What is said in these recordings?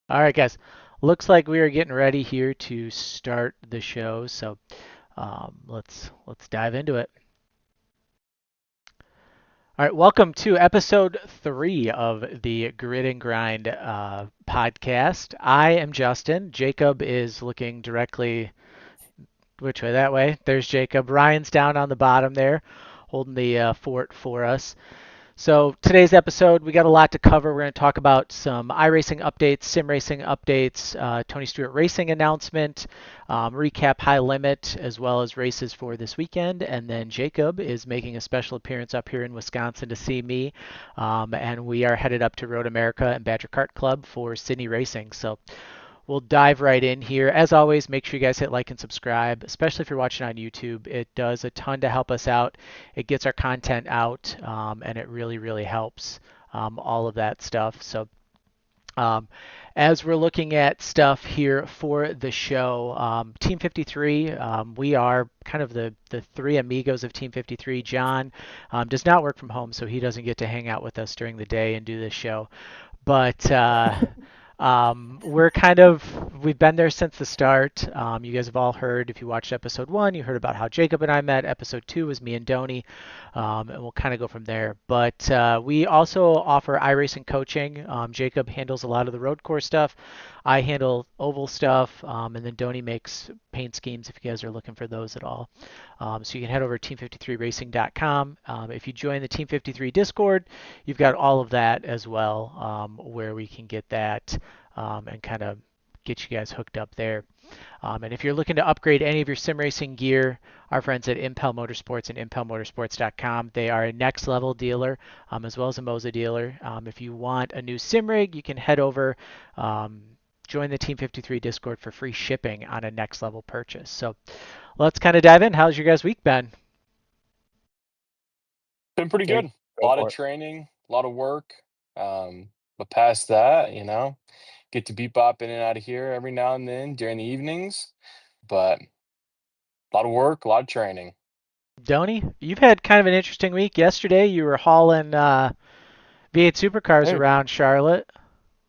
All right, guys. Looks like we are getting ready here to start the show. So let's dive into it. All right, welcome to episode 3 of the Grit and Grind podcast. I am Justin. Jacob is looking directly which way? That way. There's Jacob. Ryan's down on the bottom there, holding the fort for us. So today's episode, we got a lot to cover. We're going to talk about some iRacing updates, sim racing updates, Tony Stewart racing announcement, recap high limit, as well as races for this weekend. And then Jacob is making a special appearance up here in Wisconsin to see me. And we are headed up to Road America and Badger Kart Club for Sydney Racing. So we'll dive right in here. As always, make sure you guys hit like and subscribe, especially if you're watching on YouTube. It does a ton to help us out. It gets our content out, and it really, really helps all of that stuff. So, um, as we're looking at stuff here for the show, Team 53, we are kind of the three amigos of Team 53. John does not work from home, so he doesn't get to hang out with us during the day and do this show. But we're kind of we've been there since the start. You guys have all heard, if you watched episode 1, you heard about how Jacob and I met. Episode 2 was me and Donnie, and we'll kind of go from there. But we also offer iRacing coaching. Jacob handles a lot of the road course stuff. I handle oval stuff, and then Donnie makes paint schemes if you guys are looking for those at all. So you can head over to team53racing.com. If you join the Team 53 Discord, you've got all of that as well, where we can get that and kind of get you guys hooked up there. And if you're looking to upgrade any of your sim racing gear, our friends at Impel Motorsports and impelmotorsports.com, they are a next level dealer as well as a Moza dealer. If you want a new sim rig, you can head over, join the Team 53 Discord for free shipping on a next level purchase. So let's kind of dive in. How's your guys' week been? Been pretty Dude, good. A go lot of for it. training, a lot of work. But past that, get to bebop in and out of here every now and then during the evenings. But a lot of work, a lot of training. Donnie, you've had kind of an interesting week. Yesterday, you were hauling V8 supercars Dude, around Charlotte.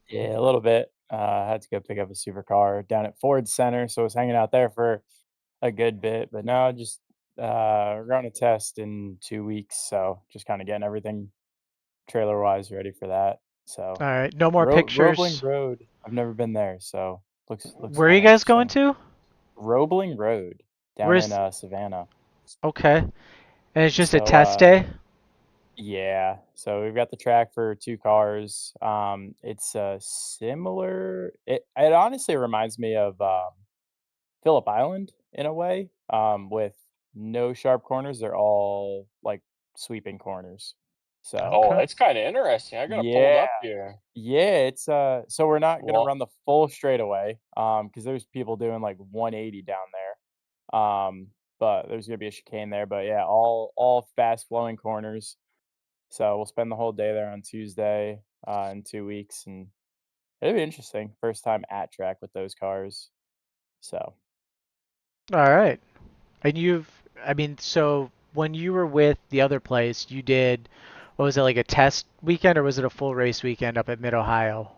yeah, a little bit. I had to go pick up a supercar down at Ford Center, so I was hanging out there for a good bit. But no, just we're going to test in 2 weeks, so just kind of getting everything trailer wise ready for that. So All right, no more Roebling pictures. Road, I've never been there, so looks Where are you kind of guys going interesting. to? Roebling Road down in Where's Savannah. okay? And it's just a So test day. yeah, so we've got the track for 2 cars. It's similar. It honestly reminds me of Phillip Island in a way, with no sharp corners. They're all like sweeping corners. So Oh, Okay. that's kind of interesting. I gotta pull it yeah, up here. yeah. It's so we're not gonna Well, run the full straightaway, because there's people doing like 180 down there. But there's gonna be a chicane there. But yeah, all fast flowing corners. So we'll spend the whole day there on Tuesday, in 2 weeks, and it'll be interesting. First time at track with those cars. So All right. And I mean, so when you were with the other place, you did, what was it, like a test weekend or was it a full race weekend up at Mid Ohio?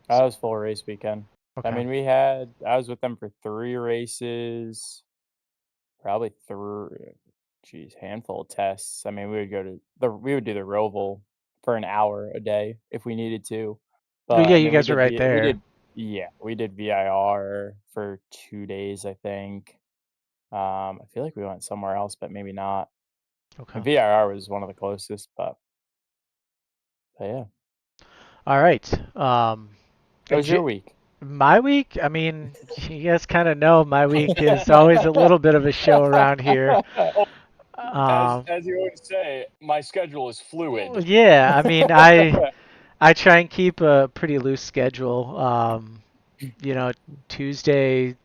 that was full race weekend. I Okay. mean, I was with them for 3 races, probably handful of tests. I mean, we would do the Roval for an hour a day if we needed to. Well, But yeah, I you mean, guys were right there. we did VIR for 2 days, I think. I feel like we went somewhere else, but maybe not. Okay. And VIR was one of the closest, but yeah. All right. How And was your week? my week, I mean, you guys kind of know my week is always a little bit of a show around here. oh, as Um, as you always say, my schedule is fluid. yeah, I mean, I try and keep a pretty loose schedule. You know, Tuesday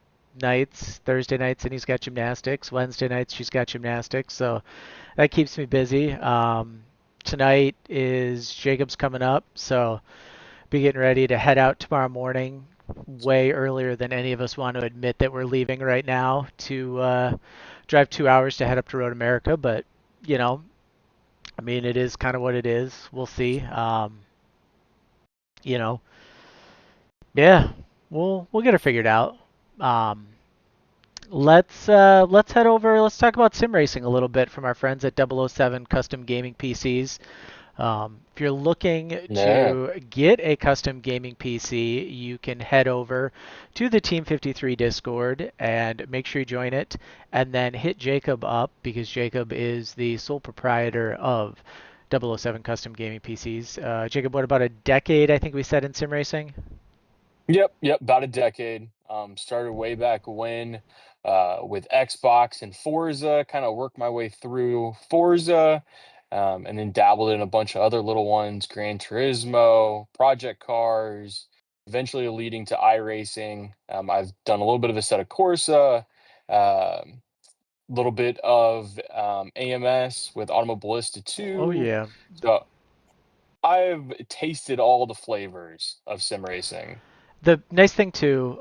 nights, Thursday nights, and he's got gymnastics. Wednesday nights, she's got gymnastics, so that keeps me busy. Tonight is Jacob's coming up, so be getting ready to head out tomorrow morning, way earlier than any of us want to admit that we're leaving right now to drive 2 hours to head up to Road America. But you know, I mean, it is kind of what it is. We'll see. You know, Yeah, we'll get it figured out. Um, let's head over. Let's talk about sim racing a little bit from our friends at 007 Custom Gaming PCs. If you're looking Yeah. to get a custom gaming PC, you can head over to the Team 53 Discord and make sure you join it, and then hit Jacob up because Jacob is the sole proprietor of 007 Custom Gaming PCs. Jacob, what about a decade? I think we said in sim racing. Yep, about a decade. Started way back when with Xbox and Forza, kind of worked my way through Forza, and then dabbled in a bunch of other little ones, Gran Turismo, Project Cars, eventually leading to iRacing. I've done a little bit of a set of Corsa, a little bit of AMS with Automobilista Oh 2. yeah. So I've tasted all the flavors of sim racing. The nice thing too,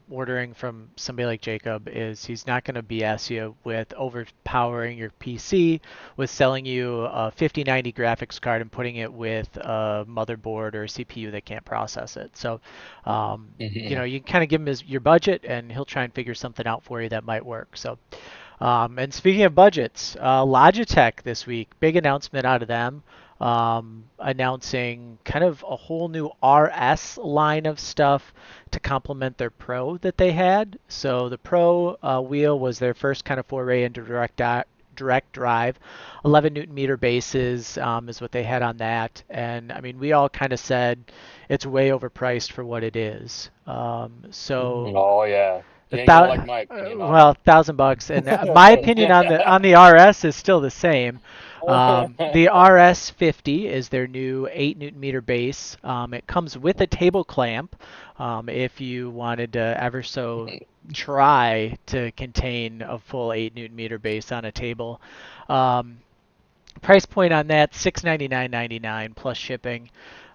ordering from somebody like Jacob is he's not going to BS you with overpowering your PC, with selling you a 5090 graphics card and putting it with a motherboard or a CPU that can't process it. So, Mhm. you can kind of give him your budget, and he'll try and figure something out for you that might work. So, and speaking of budgets, Logitech this week, big announcement out of them, announcing kind of a whole new RS line of stuff to complement their Pro that they had. So the Pro wheel was their first kind of foray into direct drive. 11 Newton meter bases is what they had on that. And I mean, we all kind of said it's way overpriced for what it is. So Oh yeah, a you ain't gonna like my opinion on well, $1,000, and my opinion on it. the RS is still the same. The RS 50 is their new 8 Newton meter base. It comes with a table clamp. If you wanted to ever so try to contain a full 8 Newton meter base on a table. Um, Price point on that $699.99 plus shipping.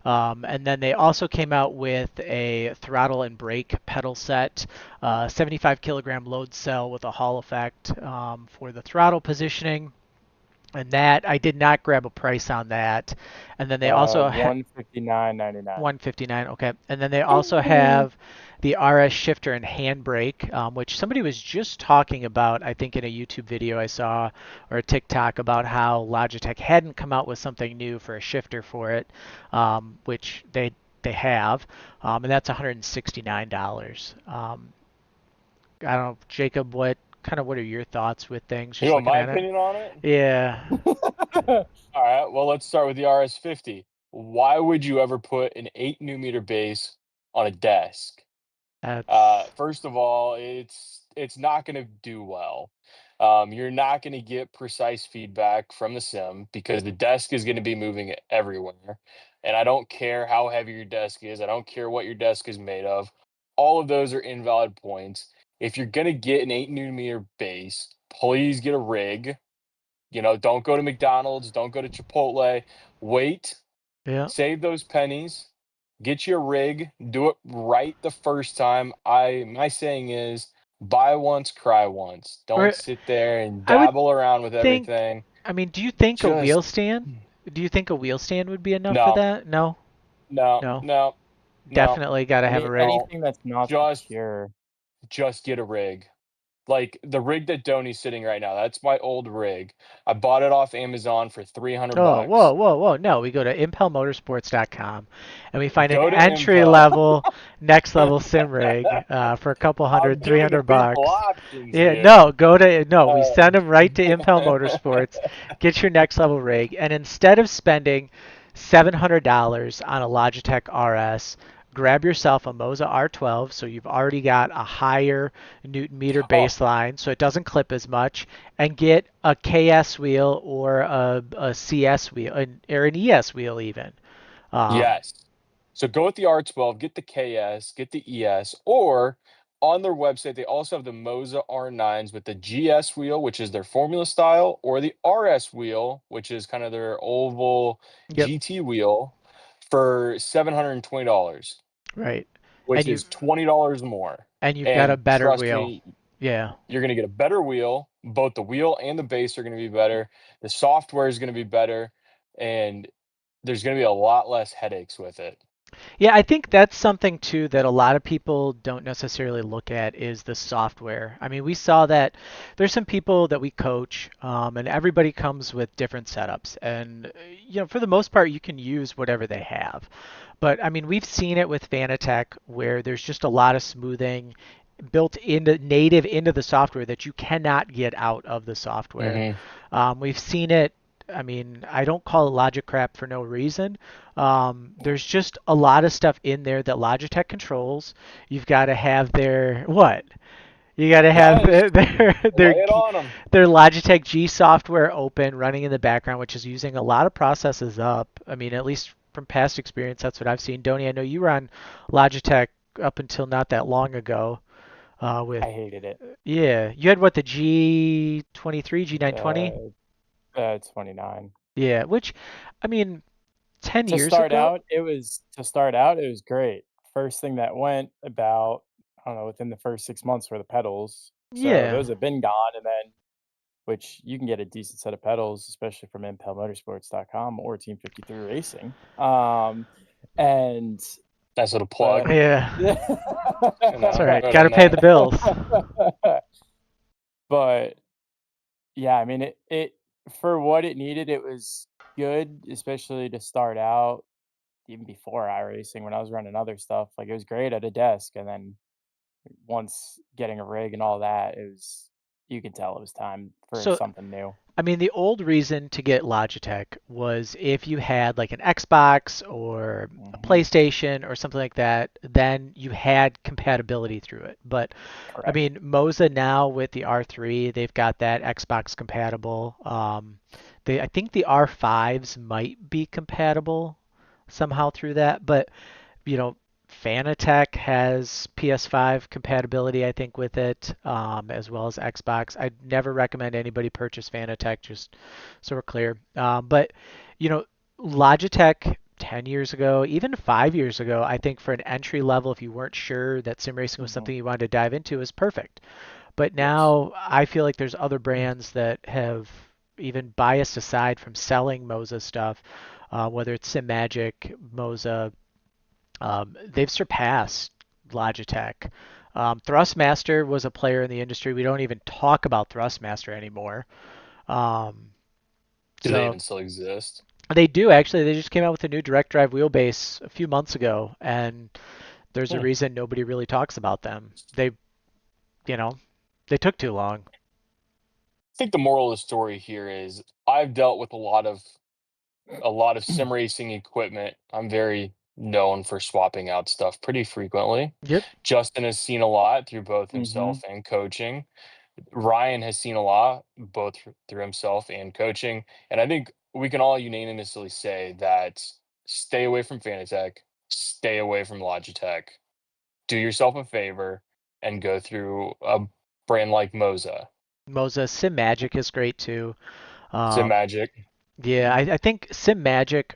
And then they also came out with a throttle and brake pedal set, 75 kilogram load cell with a Hall effect for the throttle positioning. And that I did not grab a price on that. And then they also 159.99. 159. Okay. And then they also have the RS shifter and handbrake, which somebody was just talking about, I think, in a YouTube video I saw or a TikTok about how Logitech hadn't come out with something new for a shifter for it, which they have, and that's $169. I don't know, Jacob, what are your thoughts with things? You Just want looking my at it. opinion on it? Yeah, All right, well, let's start with the RS50. Why would you ever put an 8 newton meter base on a desk? that's First of all, it's not going to do well. You're not going to get precise feedback from the sim because the desk is going to be moving everywhere. And I don't care how heavy your desk is. I don't care what your desk is made of. All of those are invalid points. If you're going to get an 8 newton meter base, please get a rig. Don't go to McDonald's. Don't go to Chipotle. Wait, yeah. save those pennies, get you a rig, do it right the first time. My saying is buy once, cry once. Don't Or sit there and I would dabble around with think. everything. I mean, do you think a Just wheel stand? Do you think a wheel stand would be enough for no, that? No, no, no. no, no, Definitely got to have a rig. no. Anything that's not Just secure. just get a rig. Like the rig that Donnie's sitting right now, that's my old rig. I bought it off Amazon for 300 Oh, whoa, bucks. whoa, whoa. No, we go to impelmotorsports.com and we find an Go to entry Impel. level, next level sim rig for a couple I'm hundred, three giving the hundred people bucks. options Yeah, here. no, no, we Uh, send them right to Impel Motorsports, get your next level rig, and instead of spending $700 on a Logitech RS, grab yourself a Moza R12 so you've already got a higher Newton meter oh, baseline so it doesn't clip as much, and get a KS wheel or a CS wheel or an ES wheel even. Um, yes. So go with the R12, get the KS, get the ES, or on their website, they also have the Moza R9s with the GS wheel, which is their formula style, or the RS wheel, which is kind of their oval yep, GT wheel for $720, right. which And is $20 more. you've got a And better trust wheel. me, Yeah. you're going to get a better wheel. Both the wheel and the base are going to be better. The software is going to be better. And there's going to be a lot less headaches with it. Yeah, I think that's something too that a lot of people don't necessarily look at is the software. I mean, we saw that there's some people that we coach, and everybody comes with different setups, and for the most part, you can use whatever they have. But I mean, we've seen it with Fanatec where there's just a lot of smoothing built into native into the software that you cannot get out of the software. Hmm. We've seen it. I mean, I don't call it Logic crap for no reason. There's just a lot of stuff in there that Logitech controls. You've got to have their what? You got to have Yeah, just their lay it on them. their Logitech G software open, running in the background, which is using a lot of processes up. I mean, at least from past experience, that's what I've seen. Donnie, I know you were on Logitech up until not that long ago. With I hated it. yeah, you had what, the G23, G920? Uh, 29. Yeah, which I mean, 10 To years start ago. out, it was great. First thing that went about, I don't know, within the first 6 months were the pedals. So Yeah. those have been gone, and then which you can get a decent set of pedals, especially from impelmotorsports.com or Team 53 Racing. And Nice little plug. but Yeah. You It's know, all right. right Got to on pay the that. bills. but yeah, I mean it for what it needed, it was good, especially to start out. Even before iRacing, when I was running other stuff, like it was great at a desk, and then once getting a rig and all that, it was you could tell it was time for So, something new. I mean, the old reason to get Logitech was if you had like an Xbox or a Hmm. PlayStation or something like that, then you had compatibility through it. But I Correct. mean, Moza now with the R3, they've got that Xbox compatible. I think the R5s might be compatible somehow through that, but you know, Fanatec has PS5 compatibility, I think, with it, as well as Xbox. I'd never recommend anybody purchase Fanatec, just so we're clear. But, you know, Logitech 10 years ago, even 5 years ago, I think for an entry level, if you weren't sure that sim racing was Hmm. something you wanted to dive into, is perfect. But Yes. now I feel like there's other brands that have even biased aside from selling Moza stuff, whether it's SimMagic, Moza, they've surpassed Logitech. Thrustmaster was a player in the industry. We don't even talk about Thrustmaster anymore. Um, Do they so even still exist? they do actually. They just came out with a new direct drive wheelbase a few months ago, and there's a Hmm. reason nobody really talks about them. You know, they took too long. I think the moral of the story here is I've dealt with a lot of sim racing equipment. I'm very known for swapping out stuff pretty frequently. Yep. Justin has seen a lot through both Hmm. himself and coaching. Ryan has seen a lot both through himself and coaching. And I think we can all unanimously say that stay away from Fanatec, stay away from Logitech, do yourself a favor and go through a brand like Moza. Moza SimMagic is great too. Sim Um, Magic. Yeah, I think SimMagic,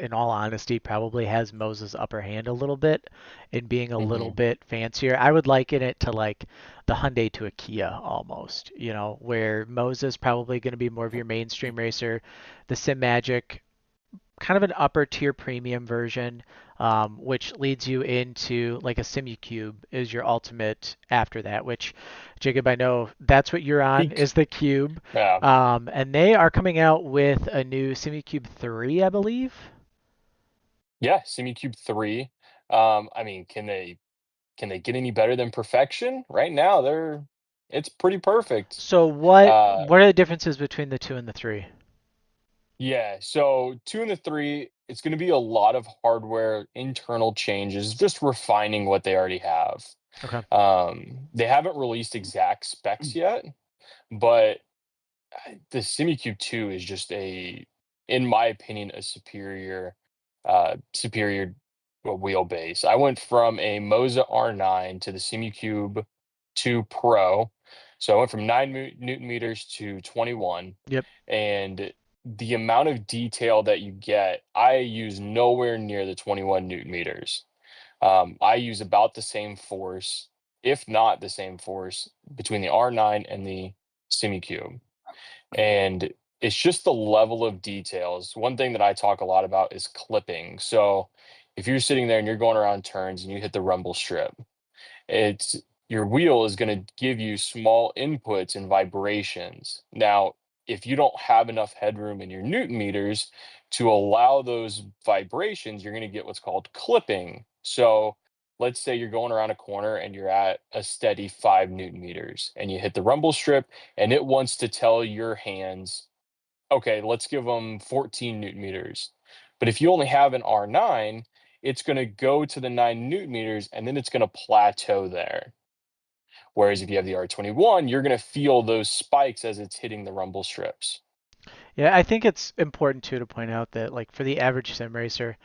in all honesty, probably has Moza's upper hand a little bit in being a little Hmm. bit fancier. I would liken it to like the Hyundai to a Kia almost, where Moza's probably going to be more of your mainstream racer. The SimMagic, kind of an upper tier premium version, which leads you into like a SimuCube is your ultimate after that, which Jacob, I know that's what you're on Peak. is the Cube. Yeah. And they are coming out with a new SimuCube 3, I believe. Yeah. SimuCube 3. I mean, can they get any better than perfection? Right now, it's pretty perfect. So what Uh, what are the differences between the 2 and the 3? yeah, so 2 and the 3, it's gonna be a lot of hardware, internal changes, just refining what they already have. Okay. They haven't released exact specs yet, but the SimuCube 2 is just in my opinion, a superior wheelbase. I went from a Moza R9 to the SimuCube 2 Pro. So I went from 9 newton meters to 21, Yep. and the amount of detail that you get, I use nowhere near the 21 newton meters. I use about the same force, if not the same force, between the R9 and the SimuCube. And it's just the level of details. One thing that I talk a lot about is clipping. So if you're sitting there and you're going around turns and you hit the rumble strip, it's your wheel is going to give you small inputs and vibrations. Now, if you don't have enough headroom in your newton meters to allow those vibrations, you're going to get what's called clipping. So let's say you're going around a corner and you're at a steady 5 newton meters and you hit the rumble strip and it wants to tell your hands, okay, let's give them 14 newton meters. But if you only have an R9, it's going to go to the 9 newton meters and then it's going to plateau there. Whereas if you have the R21, you're going to feel those spikes as it's hitting the rumble strips. Yeah, I think it's important too to point out that like for the average sim racer,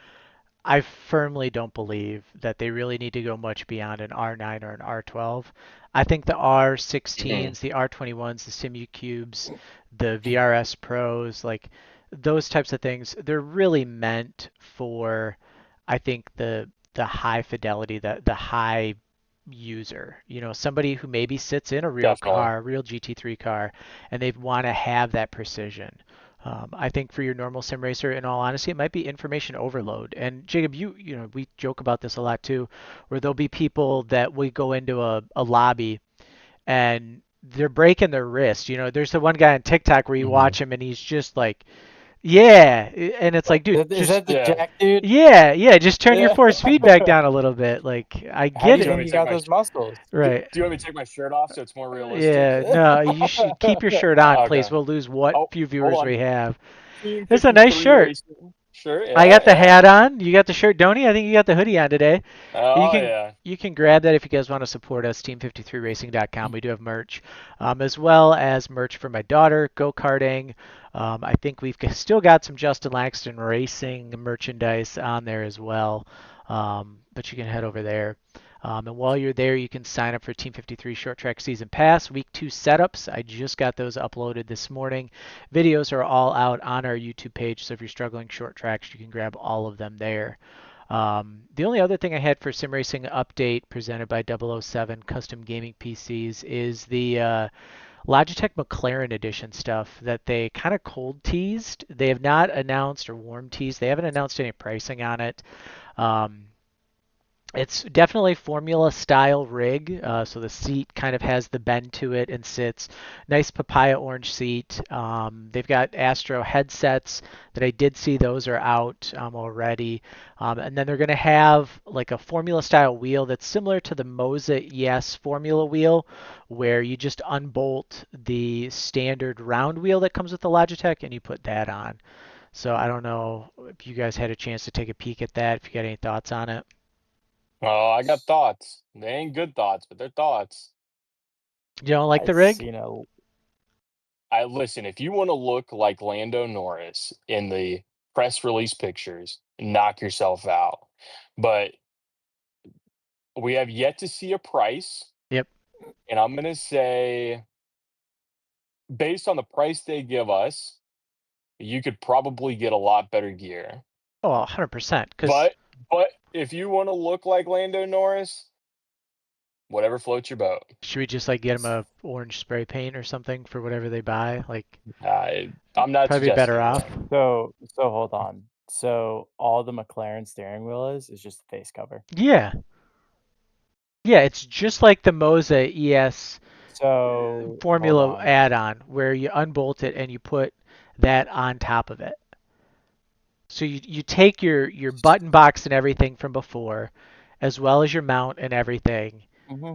I firmly don't believe that they really need to go much beyond an R9 or an R12. I think the Mhm. R16s, the R21s, the Simu Cubes, the VRS Pros, like those types of things, they're really meant for, I think the high fidelity, the high user, somebody who maybe sits in a real Definitely. car, a real GT3 car, and they want to have that precision. I think for your normal sim racer, in all honesty, it might be information overload. And Jacob, we joke about this a lot too, where there'll be people that we go into a lobby and they're breaking their wrist. There's the one guy on TikTok where you Mhm. watch him and he's just like, yeah, and it's like, dude, Is just that the Yeah. Jack dude? yeah, just turn your Yeah. force feedback down a little bit. Like, I How do get you Do you want it, think me to he take got my those muscles? right? do you want me to take my shirt off so it's more realistic? Yeah, no, you should keep your shirt on, please. Okay. We'll lose what Oh, few hold viewers on. we have. Team It's a nice 53 shirt. Racing. Sure. I Yeah. got the Yeah. hat on. You got the shirt, don't you? I think you got the hoodie on today. You Oh can yeah. you can grab that if you guys want to support us, team53racing.com. We do have merch, as well as merch for my daughter, go-karting. I think we've still got some Justin Laxton racing merchandise on there as well, but you can head over there. And while you're there, you can sign up for Team 53 Short Track Season Pass Week 2 setups. I just got those uploaded this morning. Videos are all out on our YouTube page, so if you're struggling short tracks, you can grab all of them there. The only other thing I had for Sim Racing Update presented by 007 Custom Gaming PCs is the Logitech McLaren Edition stuff that they kind of cold teased. They have not announced or warm teased. They haven't announced any pricing on it. Um, it's definitely Formula style rig, so the seat kind of has the bend to it and sits. Nice papaya orange seat. They've got Astro headsets that I did see those are out already, and then they're going to have like a Formula style wheel that's similar to the Moza ES Formula wheel, where you just unbolt the standard round wheel that comes with the Logitech and you put that on. So I don't know if you guys had a chance to take a peek at that. If you got any thoughts on it. Oh, I got thoughts. They ain't good thoughts, but they're thoughts. You don't like the I've rig? seen a I listen, if you want to look like Lando Norris in the press release pictures, knock yourself out. But we have yet to see a price, Yep. and I'm going to say based on the price they give us, you could probably get a lot better gear. Oh, 100%. Because But but if you want to look like Lando Norris, whatever floats your boat. should we just like get them a orange spray paint or something for whatever they buy? Like, I'm not probably be better suggesting off. anything. so hold on. So all the McLaren steering wheel is just the face cover. Yeah. Yeah, it's just like the Moza ES So hold Formula on. add-on where you unbolt it and you put that on top of it. So you take your button box and everything from before, as well as your mount and everything, Hmm.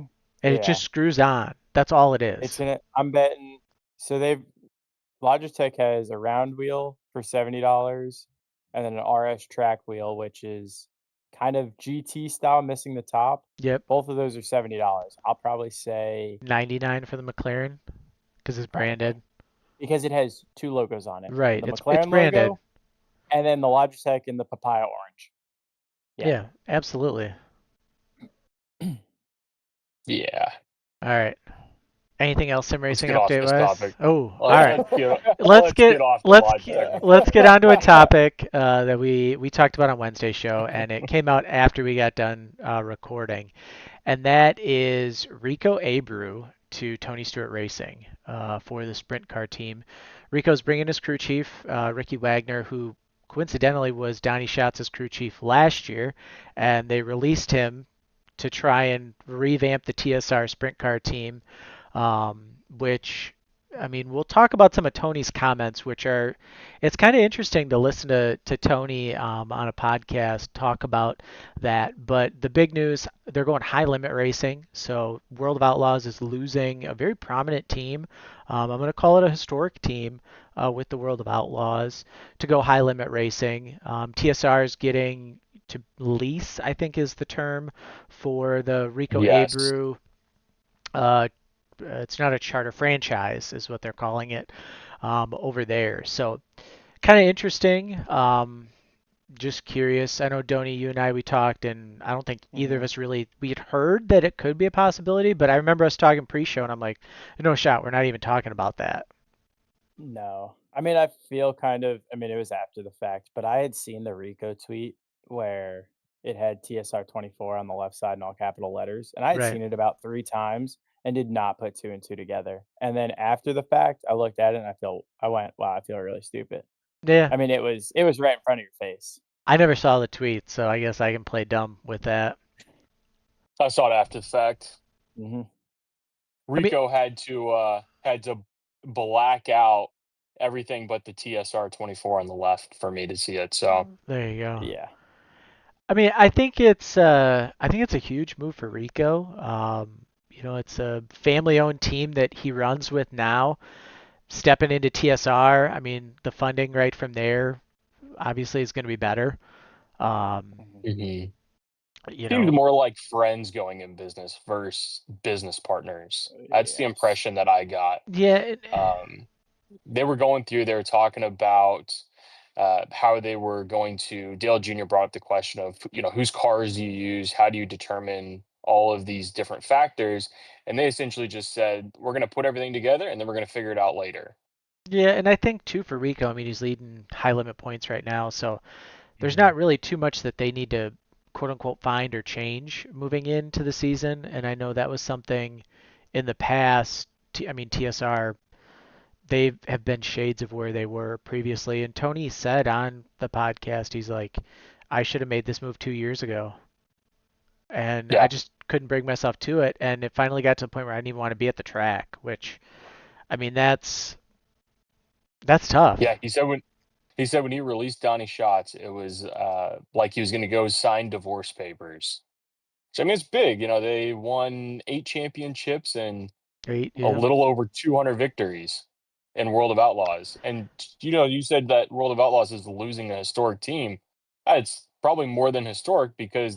and it Yeah, just screws on. That's all it it's is. in it. I'm betting. So they've Logitech has a round wheel for $70, and then an RS track wheel, which is kind of GT style, missing the top. Yep. Both of those are $70. I'll probably say 99 for the McLaren because it's right branded. because it has two logos on it: Right. the It's McLaren branded. logo and then the Logitech in the papaya orange. Yeah. Yeah, absolutely. Yeah. All right. Anything else sim Let's racing get off update this wise? topic. Oh, all Let, right. let's get Let's let's get get off the let's Logitech. let's get on to a topic that we talked about on Wednesday's show, and it came out after we got done recording, and that is Rico Abreu to Tony Stewart Racing for the sprint car team. Rico's bringing his crew chief Ricky Wagner, who coincidentally was Donnie Schatz's crew chief last year, and they released him to try and revamp the TSR sprint car team, which I mean, we'll talk about some of Tony's comments, which are, it's kind of interesting to listen to Tony on a podcast talk about that. But the big news, they're going high limit racing. So World of Outlaws is losing a very prominent team. I'm going to call it a historic team with the World of Outlaws to go high limit racing. TSR is getting to lease, I think is the term, for the Rico Yes. Abreu. Uh, it's not a charter franchise, is what they're calling it over there. So kind of interesting. Just curious. I know Donnie, you and I we talked, and I don't think either of Hmm. us really we had heard that it could be a possibility. But I remember us talking pre-show, and I'm like, no shot. We're not even talking about that. No. I mean, I feel kind of I mean, it was after the fact, but I had seen the Rico tweet where it had TSR 24 on the left side in all capital letters, and I had Right. seen it about 3 times and did not put 2 and 2 together. And then after the fact, I looked at it and I went, "Wow, I feel really stupid." Yeah. I mean, it was right in front of your face. I never saw the tweet, so I guess I can play dumb with that. I saw it after the fact. Mhm. I mean, Rico had to black out everything but the TSR 24 on the left for me to see it. So there you go. Yeah. I mean, I think it's a huge move for Rico. It's a family-owned team that he runs with now. Stepping into TSR, I mean, the funding right from there obviously is going to be better. Um, Mhm. mhm. you Seemed know, more like friends going in business versus business partners. That's the Yes. impression that I got. yeah, Um, they were going through, they were talking about how they were going to, Dale Jr. brought up the question of, whose cars do you use? How do you determine all of these different factors? And they essentially just said, we're going to put everything together and then we're going to figure it out later. yeah, and I think too for Rico, I mean, he's leading high limit points right now, so there's Mhm. not really too much that they need to quote unquote find or change moving into the season. And I know that was something in the past. I mean, TSR, they have been shades of where they were previously. And Tony said on the podcast, he's like, I should have made this move 2 years ago. And I Yeah. just couldn't bring myself to it. And it finally got to the point where I didn't even want to be at the track, which, I mean, that's tough. Yeah. He said when he released Donnie Shots, it was like he was going to go sign divorce papers. So I mean, it's big. They won 8 championships and Right? a Yeah. little over 200 victories in World of Outlaws. And you said that World of Outlaws is losing a historic team. It's probably more than historic because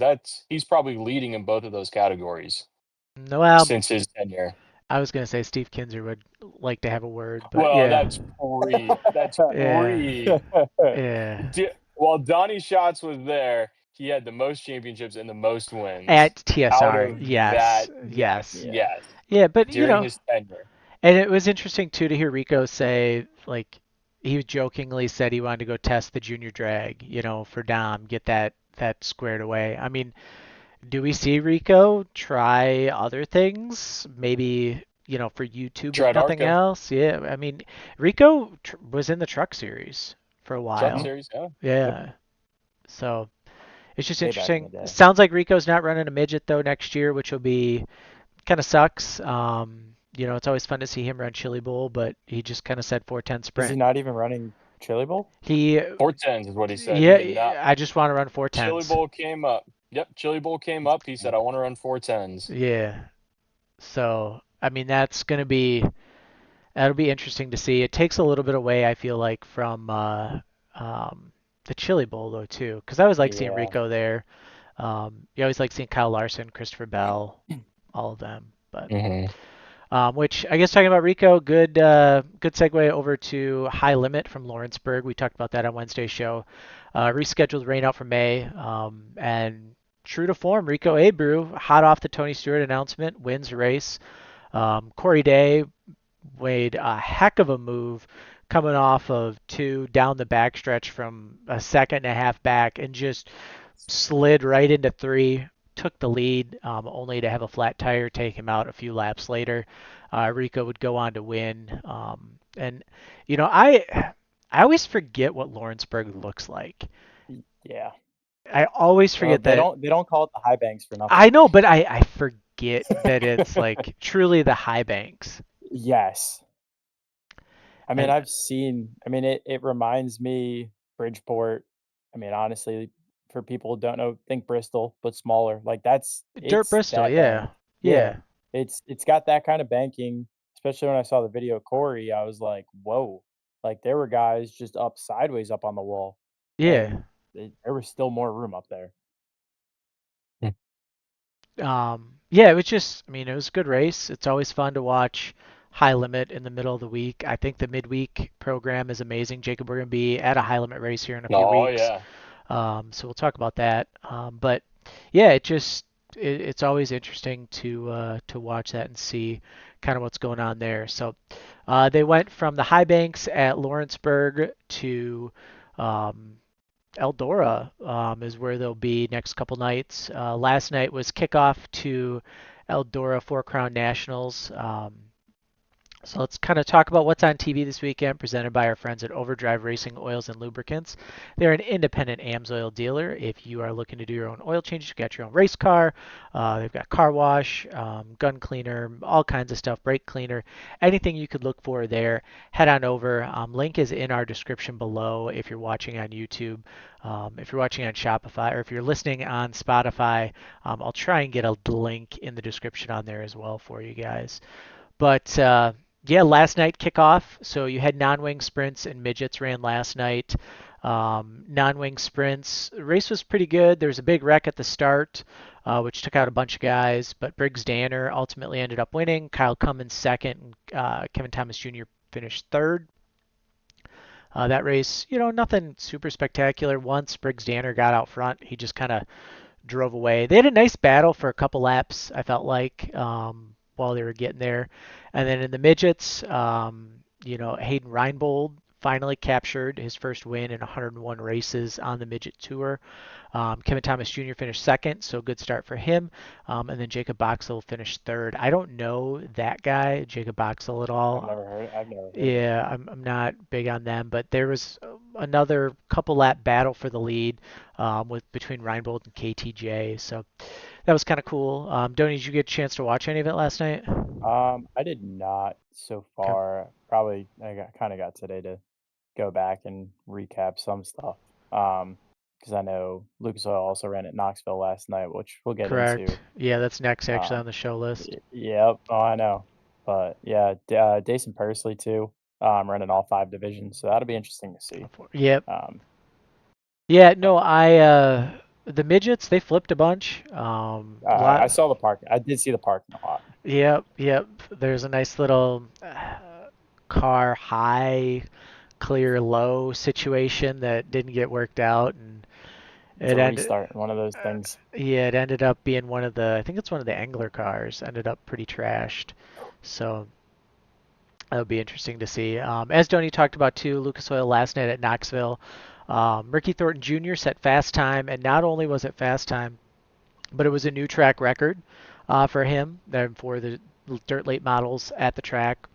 he's probably leading in both of those categories No, well, since his tenure. I was gonna say Steve Kinzer would like to have a word, but Well, yeah, that's pre. That's yeah, pre. yeah. While Donnie Schatz was there, he had the most championships and the most wins At out TSR, of yes, that. Yes, yes, Yeah. yes, yeah. But during his tenure. and it was interesting too to hear Rico say like he jokingly said he wanted to go test the junior drag, for Dom, get that squared away. I mean, do we see Rico try other things? Maybe, for YouTube if Tried nothing Arca else. Yeah, I mean, Rico was in the Truck Series for a Truck Mhm. while. Series. Yeah. Yep. Yeah. So it's just Way back in interesting. the day. Sounds like Rico's not running a midget though next year, which will be kind of sucks. It's always fun to see him run Chili Bowl, but he just kind of said 410 Is he sprint. not even running Chili Bowl? He, 410s is what he said. He did not. yeah, I just want to run Chili 410s. Bowl came up. Yep, Chili Bowl came up. He said, "I want to run 410s." Yeah. So, I mean, that'll be interesting to see. It takes a little bit away, I feel like, from the Chili Bowl though too, because I always like seeing Yeah. Rico there. You always like seeing Kyle Larson, Christopher Bell, all of them. But Hmm. which I guess talking about Rico, good segue over to High Limit from Lawrenceburg. We talked about that on Wednesday's show. Rescheduled rain out for May, and true to form, Rico Abreu, hot off the Tony Stewart announcement, wins the race. Corey Day made a heck of a move coming off of two down the backstretch from a second and a half back and just slid right into three, took the lead, only to have a flat tire take him out a few laps later. Rico would go on to win. And, I I always forget what Lawrenceburg looks like. Yeah. I always Well, forget that. they don't call it the high banks for I nothing. know, but I forget that it's like truly the high banks. Yes. I mean, And it reminds me Bridgeport. I mean, honestly, for people who don't know, think Bristol, but smaller. Like Dirt it's Bristol, that bank. yeah. Yeah. Yeah. It's got that kind of banking, especially when I saw the video of Corey, I was like, whoa. Like there were guys just up sideways up on the wall Yeah. and there was still more room up there. Hmm. Yeah, it was just, I mean, it was a good race. It's always fun to watch high limit in the middle of the week. I think the midweek program is amazing. Jacob, we're going to be at a high limit race here in a few Oh weeks. yeah. So we'll talk about that. But yeah, it's always interesting to watch that and see kind of what's going on there. So they went from the high banks at Lawrenceburg to um, Eldora is where they'll be next couple nights. Last night was kickoff to Eldora Four Crown Nationals. So let's kind of talk about what's on TV this weekend, presented by our friends at Overdrive Racing Oils and Lubricants. They're an independent AMSOIL dealer. If you are looking to do your own oil changes, you got your own race car. They've got car wash, gun cleaner, all kinds of stuff, brake cleaner, anything you could look for there. Head on over. Link is in our description below if you're watching on YouTube. If you're watching on Shopify or if you're listening on Spotify, I'll try and get a link in the description on there as well for you guys. But yeah, last night kickoff. So you had non-wing sprints and midgets ran last night. Non-wing sprints, the race was pretty good. There was a big wreck at the start, which took out a bunch of guys, but Briggs Danner ultimately ended up winning. Kyle Cummins second, and Kevin Thomas Jr. finished third. That race, nothing super spectacular. Once Briggs Danner got out front, he just kind of drove away. They had a nice battle for a couple laps, I felt like, while they were getting there. And then in the midgets, Hayden Reinbold finally captured his first win in 101 races on the midget tour. Kevin Thomas Jr. finished second, so good start for him. And then Jacob Boxell finished third. I don't know that guy, Jacob Boxell, at all. I've never heard of him. Yeah, I'm not big on them, but there was another couple lap battle for the lead with between Reinbold and KTJ, so that was kind of cool. Donnie, did you get a chance to watch any of it last night? I did not so Okay, far. Probably I got today to go back and recap some stuff. Because I know Lucas Oil also ran at Knoxville last night, which we'll get correct. into. Yeah, that's next actually Um, on the show list. yep. Oh, I know. But yeah, Dason Persley too. Running all 5 divisions, so that'll be interesting to see. Yep. Um, Yeah, no, but the midgets they flipped a bunch. I Lot. saw the park. I did see the parking lot. Yep, yep. There's a nice little car high, clear low situation that didn't get worked out, and It's it a ended. restart. One of those things. Yeah, it ended up being one of the. I think it's one of the Angler cars. Ended up pretty trashed, so that would be interesting to see. As Donnie talked about too, Lucas Oil last night at Knoxville. Ricky Thornton Jr. set fast time, and not only was it fast time, but it was a new track record for him for the dirt late models at the track.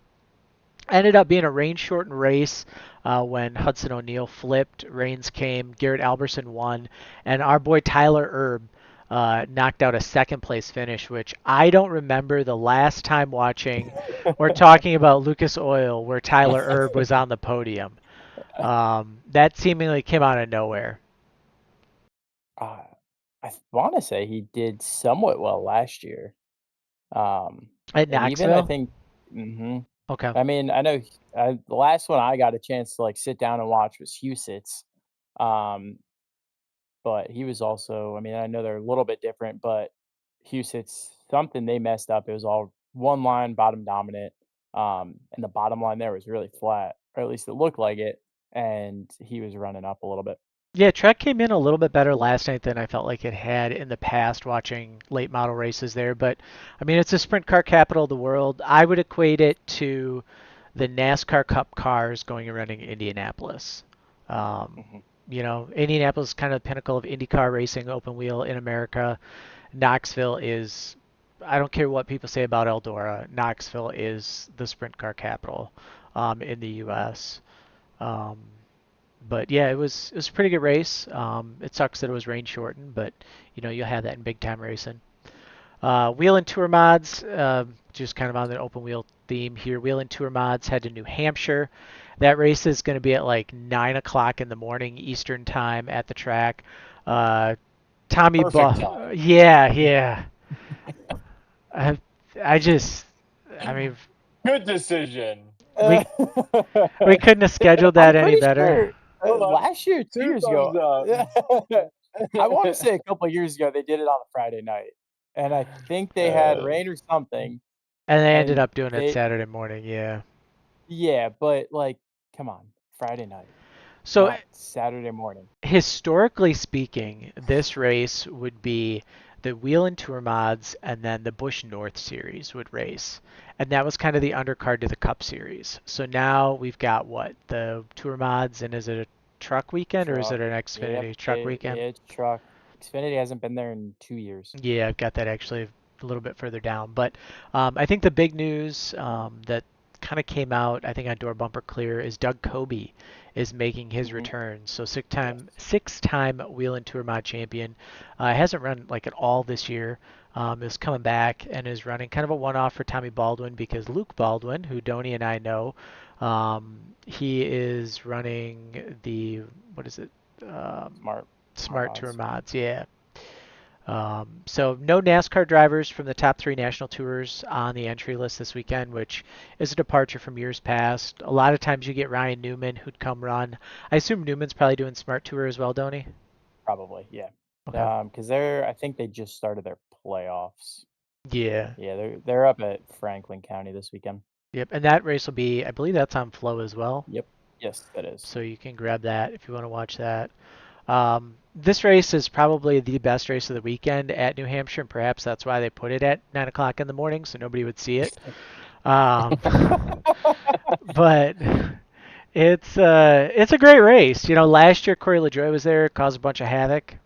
Ended up being a rain shortened race when Hudson O'Neal flipped. Rains came, Garrett Alberson won, and our boy Tyler Erb knocked out a second place finish, which I don't remember the last time watching or talking about Lucas Oil where Tyler Erb was on the podium. That seemingly came out of nowhere. Uh, I want to say he did somewhat well last year. Um, At and even I Knoxville? think, hmm Okay. I mean, I know the last one I got a chance to like sit down and watch was Husitz. Um, but he was also, I mean, I know they're a little bit different, but Husitz, something they messed up. It was all one line bottom dominant. And the bottom line there was really flat, or at least it looked like it. And he was running up a little bit. Yeah, track came in a little bit better last night than I felt like it had in the past watching late model races there. But I mean, it's a sprint car capital of the world. I would equate it to the NASCAR Cup cars going and running Indianapolis. Um, Hmm. Indianapolis is kind of the pinnacle of IndyCar racing, open wheel in America. Knoxville is, I don't care what people say about Eldora, Knoxville is the sprint car capital in the U.S. Um, But yeah, it was a pretty good race. It sucks that it was rain shortened, but you'll have that in big time racing. Wheel and Tour Mods, just kind of on the open wheel theme here. Wheel and Tour Mods head to New Hampshire. That race is going to be at like 9 o'clock in the morning Eastern time at the track. Uh, Tommy Perfect time. yeah, yeah. I, I just, I mean, Good decision. we we couldn't have scheduled I'm that any pretty better. sure Hold on. last year, 2 years Thumbs ago, up. I want to say a couple of years ago they did it on a Friday night, and I think they had Uh, rain or something, And they ended and up doing it they Saturday morning, yeah. yeah, but like, come on, Friday night, So not Saturday morning. historically speaking, this race would be the Wheel and Tour Mods and then the Busch North Series would race. And that was kind of the undercard to the Cup Series. So now we've got what? The Tour Mods, and is it a truck weekend or is Truck. it an Yep, Xfinity truck weekend? it's truck. Xfinity hasn't been there in 2 years. Yeah, I've got that actually a little bit further down. But I think the big news that kind of came out, I think on Door Bumper Clear, is Doug Coby is making his Hmm. return. So Yes. six-time Wheel and Tour Mod champion. Hasn't run like at all this year. Is coming back and is running kind of a one-off for Tommy Baldwin because Luke Baldwin, who Donnie and I know, he is running the what is it? Um, Smart Smart Tour mods. Mods, yeah. So no NASCAR drivers from the top three national tours on the entry list this weekend, which is a departure from years past. A lot of times you get Ryan Newman who'd come run. I assume Newman's probably doing Smart Tour as well, don't he? Probably, yeah. Okay. Because I think they just started their playoffs. Yeah. Yeah, they're up at Franklin County this weekend. Yep. And that race will be, I believe that's on Flow as well. Yep. Yes, that is. So you can grab that if you want to watch that. This race is probably the best race of the weekend at New Hampshire, and perhaps that's why they put it at 9 o'clock in the morning so nobody would see it. Um, but it's a great race. Last year Corey LaJoie was there, caused a bunch of havoc.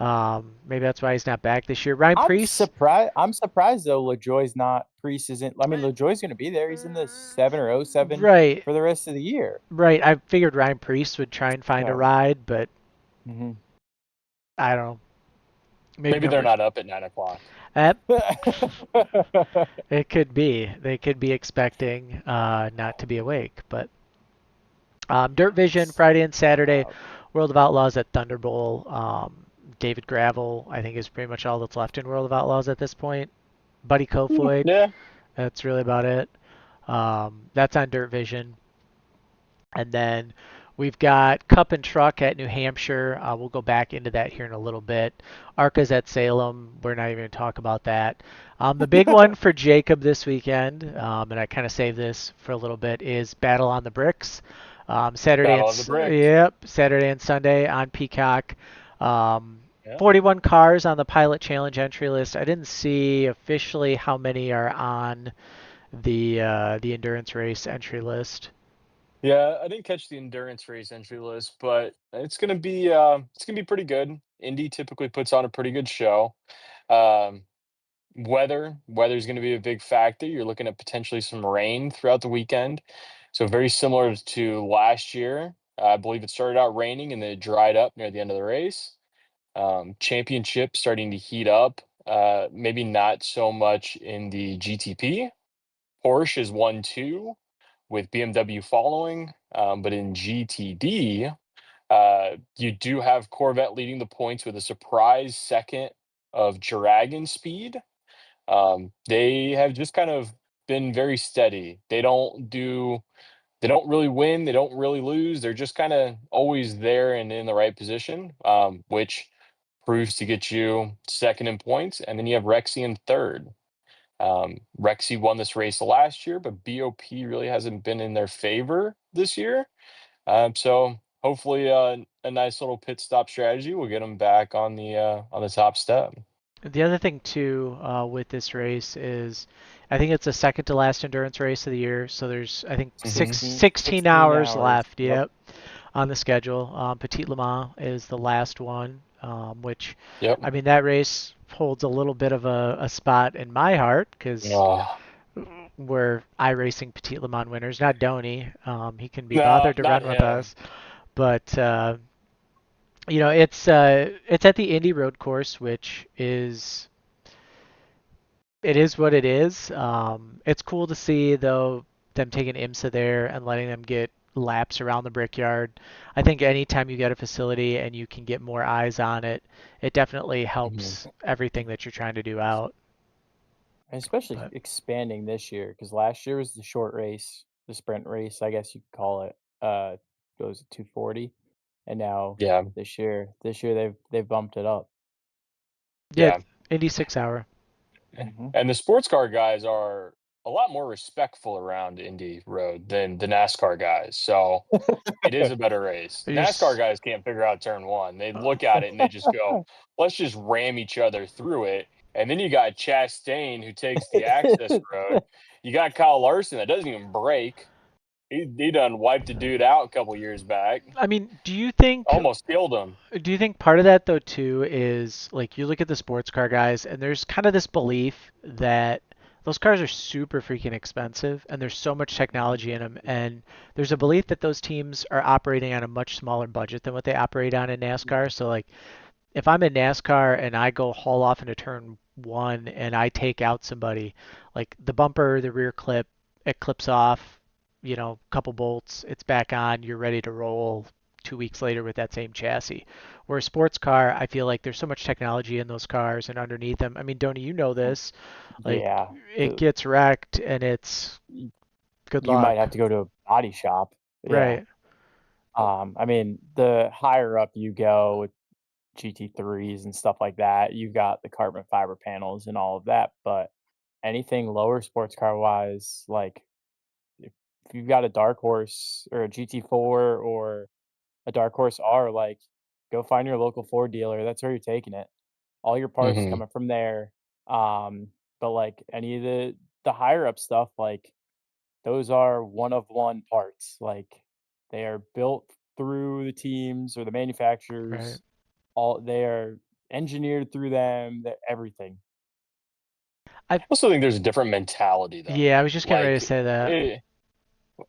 Maybe that's why he's not back this year. Ryan I'm Preece, surprised. I'm surprised though. LaJoie's not. Priest isn't. I mean, LaJoie's going to be there. He's in the 7 or 07 right, for the rest of the year. right. I figured Ryan Preece would try and find a So, ride, but hmm I don't know. Maybe Maybe they're number. not up at 9 o'clock. Uh, it could be. They could be expecting not to be awake, but Dirt Vision Friday and Saturday, Uh, World of Outlaws at Thunder Bowl. David Gravel, I think, is pretty much all that's left in World of Outlaws at this point. Buddy Kofoid, Yeah. that's really about it. That's on Dirt Vision. And then we've got Cup and Truck at New Hampshire. We'll go back into that here in a little bit. Arca's at Salem. We're not even going to talk about that. The big one for Jacob this weekend, and I kind of saved this for a little bit, is Battle on the Bricks. Saturday and Battle of the Bricks. yep, Saturday and Sunday on Peacock. Um, Yeah. 41 cars on the Pilot Challenge entry list. I didn't see officially how many are on the endurance race entry list. Yeah, I didn't catch the endurance race entry list, but it's gonna be pretty good. Indy typically puts on a pretty good show. Um, weather's gonna be a big factor. You're looking at potentially some rain throughout the weekend. So very similar to last year. I believe it started out raining and then it dried up near the end of the race. Championship starting to heat up. Maybe not so much in the GTP. Porsche is 1-2 with BMW following. But in GTD, you do have Corvette leading the points with a surprise second of Dragon Speed. They have just kind of been very steady. They don't really win, they don't really lose. They're just kind of always there and in the right position, which proves to get you second in points. And then you have Rexy in third. Rexy won this race last year, but BOP really hasn't been in their favor this year. So hopefully, a nice little pit stop strategy will get them back on the top step. The other thing too with this race is, I think it's the second to last endurance race of the year. So there's I think six, 16, 16 16 hours hours. left. Yep. Yep, on the schedule. Petit Le Mans is the last one, which Yep. I mean that race holds a little bit of a spot in my heart because Oh, we're iRacing Petit Le Mans winners, not Donny. He can be no, bothered to not run with him. us. But it's at the Indy Road Course, which is it is what it is. It's cool to see though them taking IMSA there and letting them get laps around the Brickyard. I think anytime you get a facility and you can get more eyes on it, it definitely Mhm. helps everything that you're trying to do out. And especially But expanding this year because last year was the short race, the sprint race, I guess you could call it. Goes to 240, and now Yeah, this year they've bumped it up. yeah, yeah. Indy 6 hour. Hmm. And the sports car guys are a lot more respectful around Indy Road than the NASCAR guys. So it is a better race. You're NASCAR s- guys can't figure out turn one. They look at it and they just go, let's just ram each other through it. And then you got Chastain who takes the access road. You got Kyle Larson that doesn't even brake. He done wiped a dude out a couple years back. I mean, Almost killed him. do you think part of that though too is like you look at the sports car guys and there's kind of this belief that those cars are super freaking expensive and there's so much technology in them and there's a belief that those teams are operating on a much smaller budget than what they operate on in NASCAR. So like if I'm in NASCAR and I go haul off into turn one and I take out somebody, like the bumper, the rear clip, it clips off, couple bolts, it's back on, you're ready to roll 2 weeks later with that same chassis. Where a sports car, I feel like there's so much technology in those cars and underneath them. I mean, Donnie, you know this, like Yeah, it gets wrecked and it's y- good you might luck. have to go to a body shop. Yeah. Right. I mean, the higher up you go with GT3s and stuff like that, you've got the carbon fiber panels and all of that. But anything lower sports car wise, like if you've got a dark horse or a GT4 or a dark horse R, like go find your local Ford dealer. That's where you're taking it. All your parts Hmm. coming from there. But like any of the higher up stuff, like those are one of one parts. Like they are built through the teams or the Right. manufacturers. All they are engineered through them. That everything. I I also think there's a different mentality though. Yeah, I was just getting ready to Like say that. it,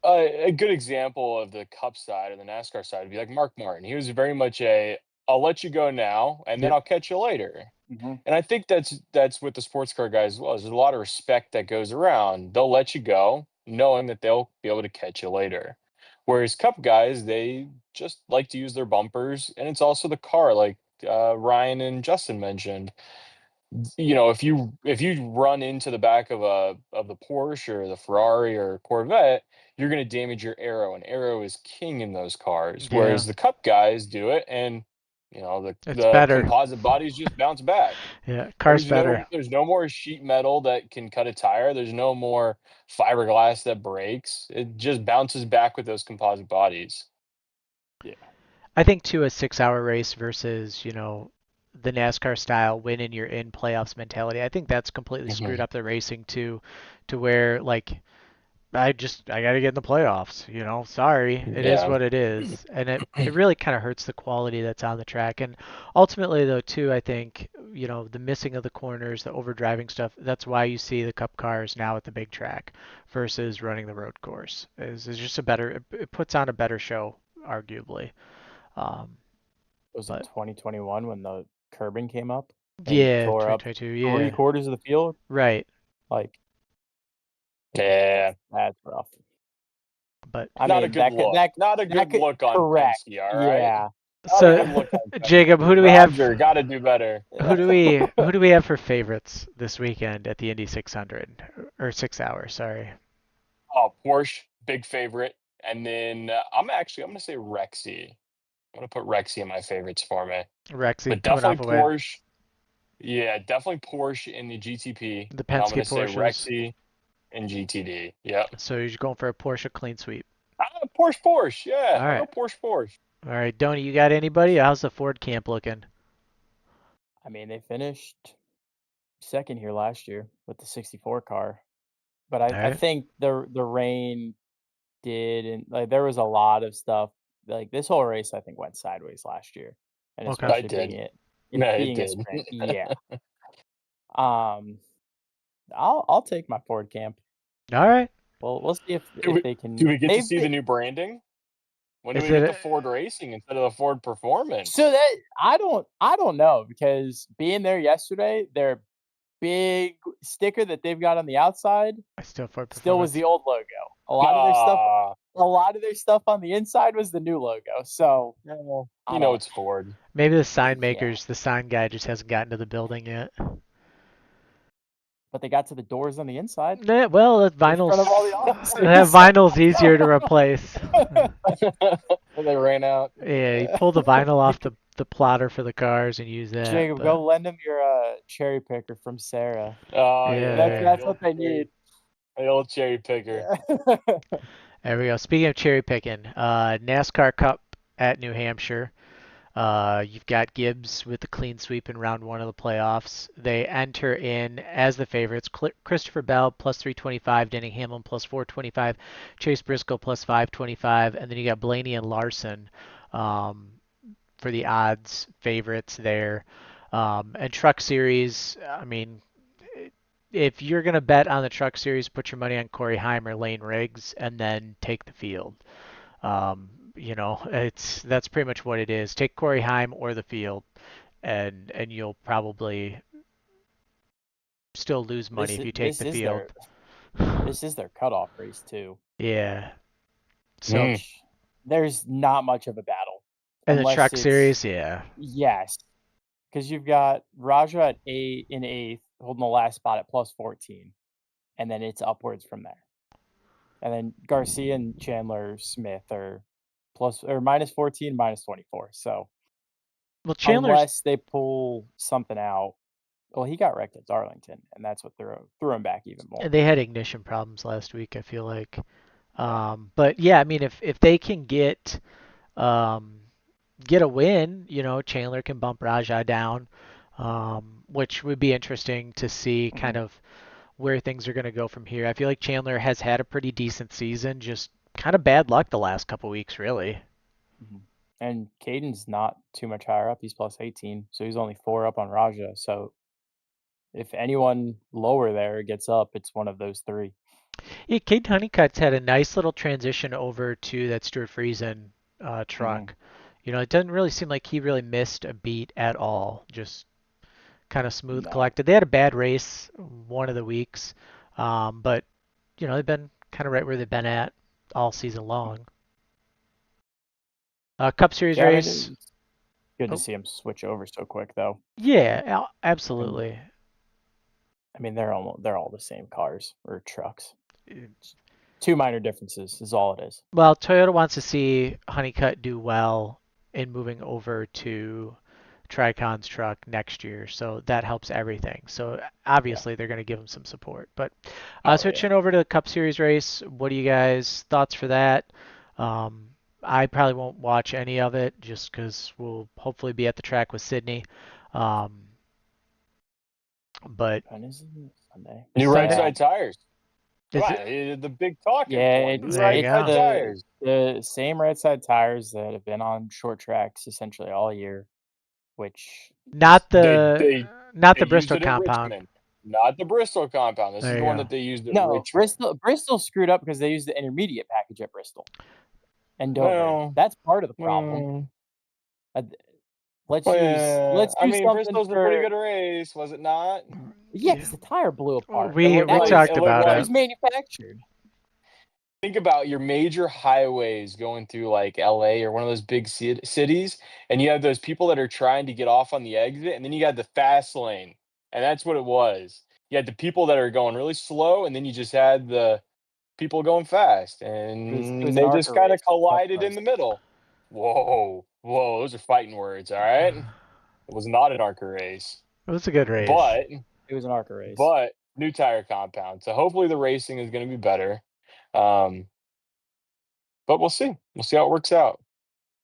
a good example of the Cup side or the NASCAR side would be like Mark Martin. He was very much I'll let you go now and then Yep. I'll catch you later. Hmm. And I think that's with the sports car guys as well. There's a lot of respect that goes around. They'll let you go, knowing that they'll be able to catch you later. Whereas Cup guys, they just like to use their bumpers, and it's also the car, like Ryan and Justin mentioned. If you run into the back of the Porsche or the Ferrari or Corvette, you're going to damage your aero, and aero is king in those cars. Yeah. Whereas the Cup guys do it, and the It's the better. composite bodies just bounce back. Yeah, car's There's no better. there's no more sheet metal that can cut a tire. There's no more fiberglass that breaks. It just bounces back with those composite bodies. Yeah. I think too a 6 hour race versus, the NASCAR style win and you're in playoffs mentality. I think that's completely screwed Mhm. up the racing too, to where like I gotta get in the playoffs, Sorry. It is Yeah. what it is. And it really kind of hurts the quality that's on the track. And ultimately though too, I think, the missing of the corners, the overdriving stuff, that's why you see the cup cars now at the big track versus running the road course. Is just it puts on a better show, arguably. Um, Was it but 2021 when the curbing came up and yeah, tore up 2022, three yeah. quarters of the field? Right. Like, yeah, Yeah. that's rough. But I Not a mean, good look. Not a that good could look on correct. Penske, all right? Yeah. Not a so good look on Jacob, Penske. Roger, got to do better. who do we have for favorites this weekend at the Indy 600 or 6 hour? Sorry, Oh, Porsche, big favorite. And then I'm going to say Rexy. I'm going to put Rexy in my favorites for me. Rexy But coming off definitely a win. Porsche. Yeah, definitely Porsche in the GTP. The And I'm going Penske to say Porsches. Rexy in GTD. Yep. So you're going for a Porsche clean sweep. Porsche. All Yeah, I'll right, go Porsche. all right, Donnie, you got anybody? How's the Ford camp looking? I mean, they finished second here last year with the 64 car, but All I right, think the rain did, and like there was a lot of stuff. Like this whole race, I think went sideways last year, and okay, I especially did. it Yeah, it being a did. sprint. Yeah. Um, I'll take my Ford camp. all right. Well, we'll see do if we they do can. we get to see the new branding? When do Is we get it? the Ford Racing instead of the Ford Performance? So that I don't know because being there yesterday, their big sticker that they've got on the outside Still Ford still was Performance. the old logo. Ah, A lot of their stuff on the inside was the new logo. So well, I don't. it's Ford. Maybe the sign Yeah, makers, the sign guy just hasn't gotten to the building yet. but they got to the doors on the inside Well, in front of all the that officers. vinyl's easier to replace. They ran out. Yeah, you pull the vinyl off the plotter for the cars and use that. Jacob, But go lend them your cherry picker from Sarah. Oh yeah, That's yeah, there, that's what they need. the old cherry picker. Yeah. there we go. Speaking of cherry picking, NASCAR Cup at New Hampshire. You've got Gibbs with the clean sweep in round one of the playoffs. They enter in as the favorites. Christopher Bell plus 325, Denny Hamlin plus 425, Chase Briscoe plus 525, and then you got Blaney and Larson um, for the odds favorites there. And Truck Series, I mean, if you're going to bet on the Truck Series, put your money on Corey Heim or Lane Riggs and then take the field. That's pretty much what it is. Take Corey Heim or the field, and you'll probably still lose money This if is you take this the is field. their cutoff race too, Yeah. So, Mm. which there's not much of a battle and the unless Truck it's Series, yeah. yes, because you've got Raja at eighth, holding the last spot at plus 14, and then it's upwards from there. And then Garcia and Chandler Smith are plus or minus 14, minus 24. So Well, Chandler's unless they pull something out, well, he got wrecked at Darlington, and that's what threw him back even more. they had ignition problems last week, I feel like. Yeah. But yeah, I mean, if they can um, get a win, Chandler can bump Rajah down, which would be interesting to see kind Mhm, of where things are going to go from here. I feel like Chandler has had a pretty decent season, just kind of bad luck the last couple weeks, really. mhm. And Caden's not too much higher up. He's plus 18, so he's only 4 up on Raja. So if anyone lower there gets up, it's one of those 3. Yeah, Cade Honeycutt's had a nice little transition over to that Stuart Friesen Mhm. truck. It doesn't really seem like he really missed a beat at all. Just kind of smooth No. collected. They had a bad race one of the weeks, but they've been kind of right where they've been at all season long. Cup Series Yeah, I mean, race. it's good to Oh, see him switch over so quick, though. yeah, And absolutely. I mean, they're all the same cars or trucks. 2 minor differences is all it is. Well, Toyota wants to see Honeycutt do well in moving over to Tricon's truck next year, so that helps everything. So Yeah. obviously they're going to give him some support. But Oh yeah. switching over to the Cup Series race, what do you guys thoughts for that? Um, I probably won't watch any of it just because we'll hopefully be at the track with Sydney. Um, but When is it? Sunday. New right Sunday side tires. Come is on, it? the big talking Yeah, point. New There you right it's side go. tires. the same right side tires that have been on short tracks essentially all year, which Not They the they not they the used Bristol it at compound. Richmond, not the Bristol compound. This is There the you one go. that they used at no, Richmond. Bristol screwed up because they used the intermediate package at Bristol and Dover. Well, That's part of the problem. well, Uh, let's I use mean, something Bristol's a pretty for good race, was it not? yeah, Yeah. because the tire blew apart. It We looked we That like was talked it looked about that it. like was manufactured. think about your major highways going through like LA or one of those big cities, and you have those people that are trying to get off on the exit, and then you got the fast lane, and that's what it was. You had the people that are going really slow, and then you just had the people going fast, It was and an they just ARCA kind of race with tough collided in cars. the middle. Whoa, whoa, those are fighting words, all right? It was not an ARCA race, It was a good race. but It was an ARCA race. but new tire compound. So hopefully the racing is going to be better. Um, but we'll see. We'll see how it works out.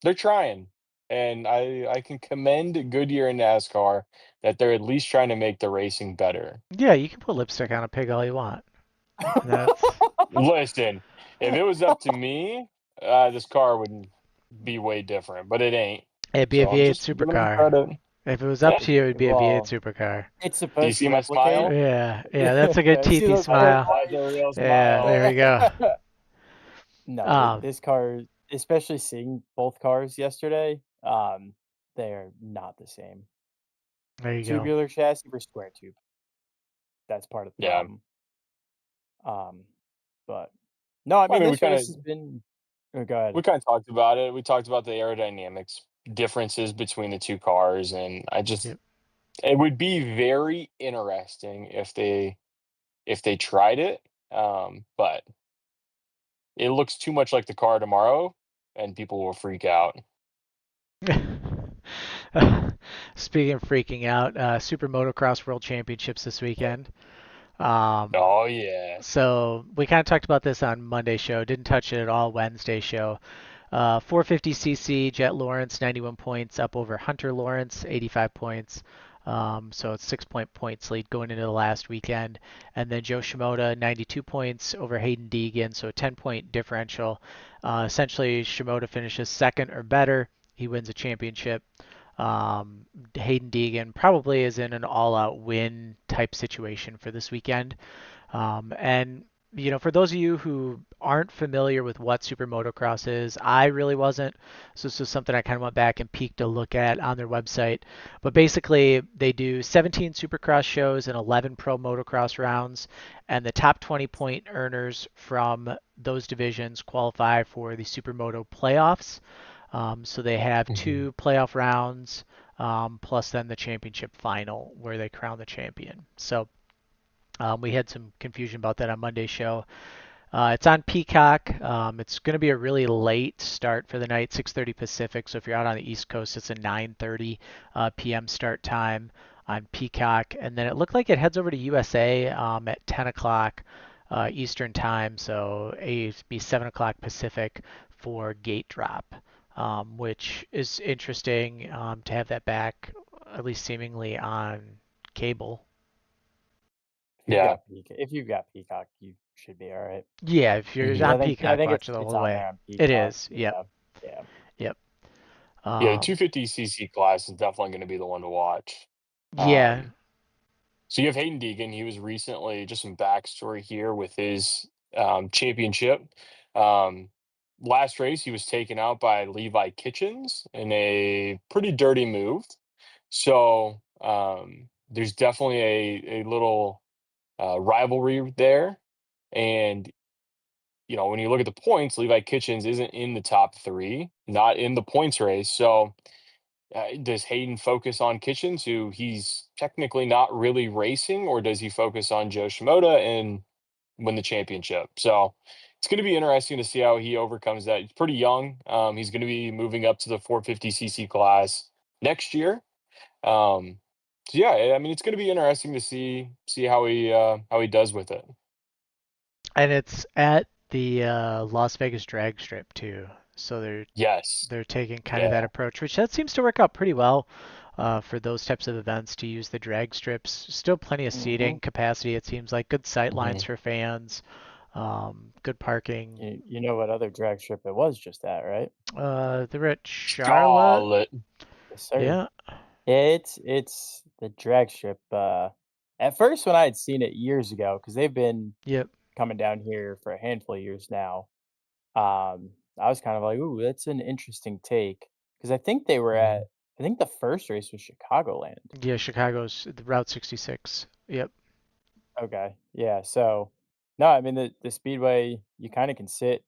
They're trying, and I can commend Goodyear and NASCAR that they're at least trying to make the racing better. Yeah, you can put lipstick on a pig all you want. That's Listen, if it was up to me, this car would be way different, but it ain't. it'd be a So I'm V8 just giving them supercar. credit. If it was up Yeah. to you, it'd be a V8 Well, supercar. it's Do you supposed see to my replicate. smile? Yeah, yeah, that's a good See teethy those That's, smile. purple that's a real Yeah, smile. there we go. No, Um, this car. especially seeing both cars yesterday, they're not the same. There you go. Tubular chassis versus square tube. That's part of the Yeah. problem. Um, but no, I Well, I mean mean, this race has been. Oh, go ahead. we kind of talked about it. We talked about the aerodynamics differences between the two cars, and Yep. it would be very interesting if they tried it. But it looks too much like the car tomorrow, and people will freak out. Speaking of freaking out, Super Motocross World Championships this weekend. Um, Oh yeah. so we kind of talked about this on Monday show. Didn't touch it at all Wednesday show. 450cc Jet Lawrence 91 points up over Hunter Lawrence 85 points. So it's 6 point points lead going into the last weekend. And then Joe Shimoda 92 points over Hayden Deegan, so a 10-point differential. Essentially, Shimoda finishes second or better. He wins a championship. Hayden Deegan probably is in an all-out win type situation for this weekend. And for those of you who aren't familiar with what Super Motocross is, I really wasn't. So this is something I kind of went back and peeked a look at on their website. But basically, they do 17 Supercross shows and 11 Pro Motocross rounds, and the top 20 point earners from those divisions qualify for the Supermoto playoffs. So they have Mhm. two playoff rounds, plus then the championship final where they crown the champion. So we had some confusion about that on Monday's show. It's on Peacock. It's going to be a really late start for the night, 6:30 Pacific. So if you're out on the East Coast, it's a 9:30 p.m. start time on Peacock. And then it looked like it heads over to USA at 10 o'clock Eastern time. So it'd be 7 o'clock Pacific for gate drop, which is interesting to have that back, at least seemingly on cable. Yeah. If you've got Peacock, you should be all right. Yeah, if you're Mhm. I on think I Peacock, think watch it the it's whole on way. there on It Peacock. is. Yep. Yeah, yeah. Yep. Yeah, the Um, 250cc class is definitely going to be the one to watch. yeah. Um, so you have Hayden Deegan. He was recently, just some backstory here with his championship. Um, Last race, he was taken out by Levi Kitchens in a pretty dirty move. So there's definitely a little rivalry there. And, when you look at the points, Levi Kitchens isn't in the top three, not in the points race. So does Hayden focus on Kitchens, who he's technically not really racing, or does he focus on Joe Shimoda and win the championship? So it's going to be interesting to see how he overcomes that. He's pretty young. He's going to be moving up to the 450cc class next year. Um, so yeah, I mean, it's going to be interesting to see how he does with it. And it's at the Las Vegas drag strip too. So Yes. they're taking kind of that Yeah. approach, which that seems to work out pretty well for those types of events to use the drag strips. Still plenty of Hmm. seating capacity. It seems like good sight lines Hmm. for fans, good parking. You know what other drag strip it was just at, right? They're at Charlotte. Charlotte. Yes, sir. Yeah. It's the drag strip. At first, when I had seen it years ago, because they've been Yep. coming down here for a handful of years now, I was kind of like, "Ooh, that's an interesting take." Because Mhm. I think the first race was Chicagoland. Yeah. Chicago's Route 66. Yep. Okay, yeah. So, no, I mean the speedway, you kind of can sit.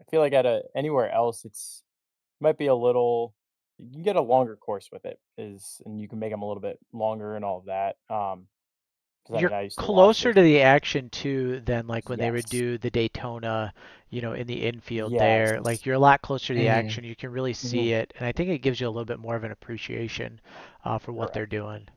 I feel like at anywhere else, it's might be a little. You can get a longer course with it, and you can make them a little bit longer and all of that. Because I You're mean, I used to watch closer those. to the action too than like when they would Yes, do the Daytona, in the infield yes. there. Like you're a lot closer to the Mhm. action. You can really Hmm. see it, and I think it gives you a little bit more of an appreciation for what they're Correct. doing.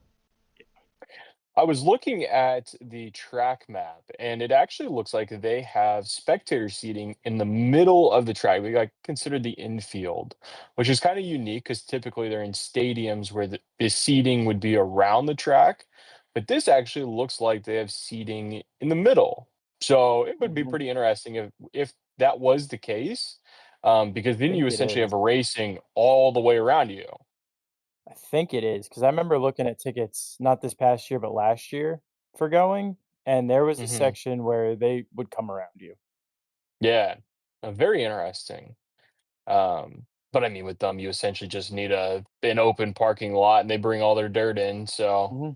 I was looking at the track map, and it actually looks like they have spectator seating in the middle of the track. They got considered the infield, which is kind of unique because typically they're in stadiums where the seating would be around the track. But this actually looks like they have seating in the middle. So it would be Hmm. pretty interesting if that was the case, because I then you think it essentially is. have a racing all the way around you. I think it is because I remember looking at tickets not this past year but last year for going, and there was a Hmm. section where they would come around you. Yeah, very interesting. But I mean, with them, you essentially just need an open parking lot, and they bring all their dirt in. So Mhm.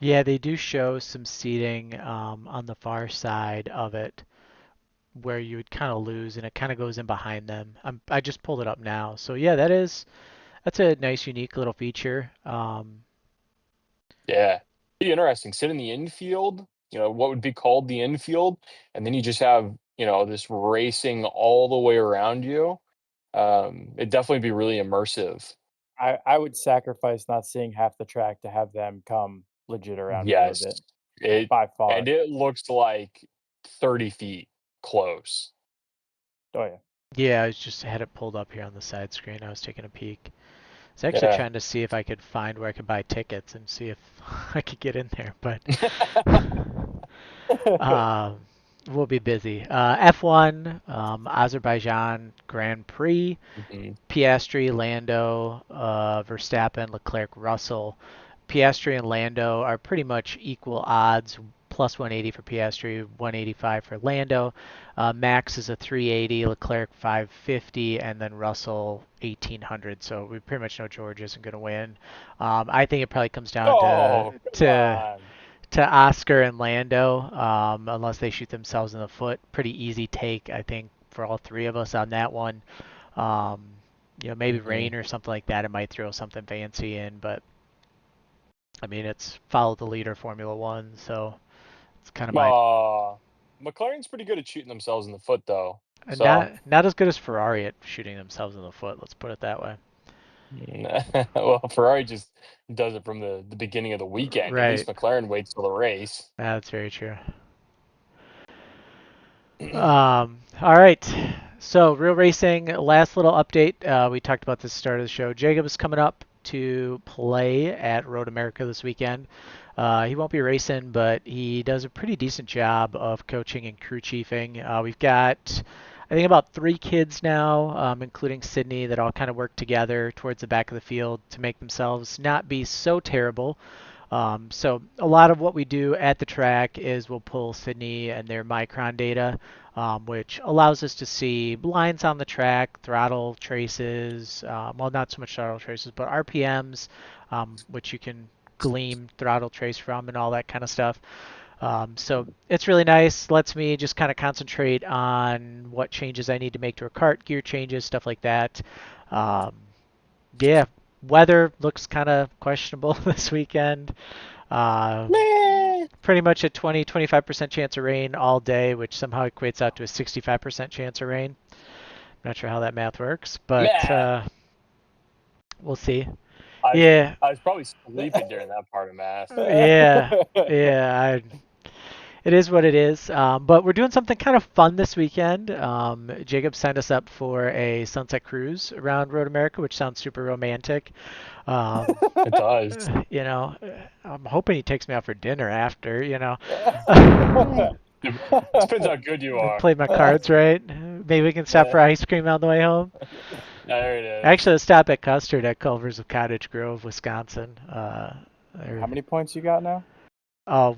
Yeah, they do show some seating on the far side of it where you would kind of lose, and it kind of goes in behind them. I just pulled it up now. So yeah, that's a nice, unique little feature. yeah, be interesting. Sit in the infield, what would be called the infield, and then you just have this racing all the way around you. It'd definitely be really immersive. I would sacrifice not seeing half the track to have them come legit around me with Yes, it, it by and far. it looks like 30 feet close. Oh, yeah. Yeah, I just had it pulled up here on the side screen. I was taking a peek. I was actually Yeah. trying to see if I could find where I could buy tickets and see if I could get in there, but um, we'll be busy. F1, Azerbaijan Grand Prix, Mhm. Piastri, Lando, Verstappen, Leclerc, Russell. Piastri and Lando are pretty much equal odds. Plus 180 for Piastri, 185 for Lando. Max is a 380, Leclerc 550, and then Russell 1800. So we pretty much know George isn't going to win. I think it probably comes down Oh, come on. to Oscar and Lando, unless they shoot themselves in the foot. Pretty easy take, I think, for all three of us on that one. Um, maybe Mhm. rain or something like that. It might throw something fancy in, but I mean, it's follow the leader Formula One, so it's kind of my Uh, McLaren's pretty good at shooting themselves in the foot, though. So, not as good as Ferrari at shooting themselves in the foot. Let's put it that way. well, Ferrari just does it from the beginning of the weekend. At least Right. McLaren waits till the race. That's very true. All right. So, real racing, last little update. We talked about this at the start of the show. Jacob is coming up to play at Road America this weekend. He won't be racing, but he does a pretty decent job of coaching and crew chiefing. We've got, I think, about three kids now, including Sydney, that all kind of work together towards the back of the field to make themselves not be so terrible. So a lot of what we do at the track is we'll pull Sydney and their micron data, which allows us to see lines on the track, throttle traces, well, not so much throttle traces, but RPMs, which you can glean throttle trace from and all that kind of stuff. So it's really nice. Lets me just kind of concentrate on what changes I need to make to a cart, gear changes, stuff like that. Um, yeah, weather looks kind of questionable this weekend. Uh, Meh. Pretty much a 20-25% chance of rain all day, which somehow equates out to a 65% chance of rain. Not sure how that math works, but Meh. we'll see. I was, Yeah, I was probably sleeping during that part of math. yeah, yeah. It is what it is. But we're doing something kind of fun this weekend. Jacob signed us up for a sunset cruise around Road America, which sounds super romantic. Um, It does. I'm hoping he takes me out for dinner after, Mm. Depends how good you are. Played my cards right. Maybe we can stop for ice cream on the way home. There it Actually, is. let's stop at Custard at Culver's of Cottage Grove, Wisconsin. How many points you got now?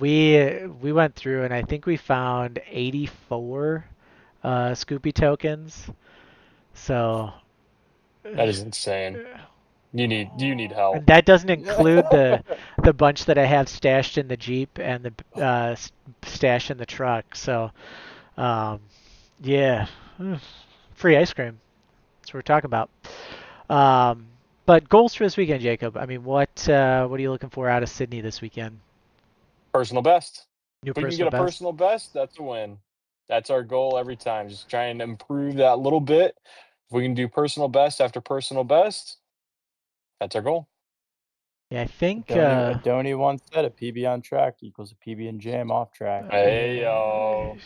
We went through and I think we found 84 Scoopy tokens. So That is insane. You need and help. that doesn't include the bunch that I have stashed in the Jeep and the stash in the truck. So um, yeah, free ice cream. That's what we're talking about. Um, but goals for this weekend, Jacob. I mean, what are you looking for out of Sydney this weekend? Personal best. New If we can get personal a best. personal best, that's a win. That's our goal every time. Just trying to improve that little bit. If we can do personal best after personal best, that's our goal. Yeah, I think Adoni once said a PB on track equals a PB and jam off track. Hey yo.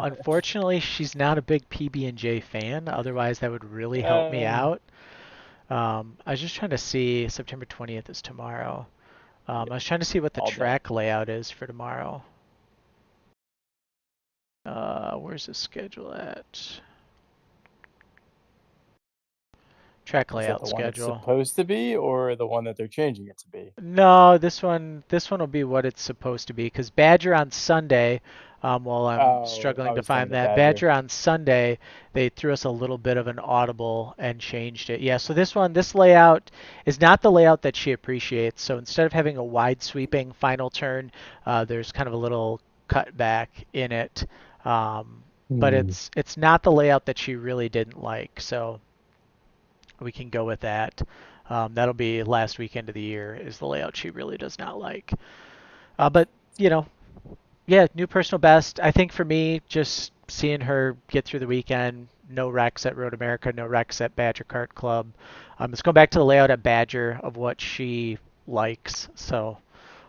unfortunately, she's not a big PB&J fan. Otherwise, that would really help me Um, out. I was just trying to see. September 20th is tomorrow. Yeah, I was trying to see what the all day. track layout is for tomorrow. Where's the schedule at? Track Is that layout the one it's schedule. supposed to be, or the one that they're changing it to be? No, this one will be what it's supposed to be. Because Badger on Sunday, while I'm Oh, I struggling to was going find to that. Badger. Badger on Sunday, they threw us a little bit of an audible and changed it. Yeah, so this layout is not the layout that she appreciates. So instead of having a wide sweeping final turn, there's kind of a little cutback in it. But Hmm. it's not the layout that she really didn't like. So we can go with that. That'll be last weekend of the year is the layout she really does not like. But you know, yeah, new personal best. I think for me, just seeing her get through the weekend, no wrecks at Road America, no wrecks at Badger Kart Club. Let's go back to the layout at Badger of what she likes. So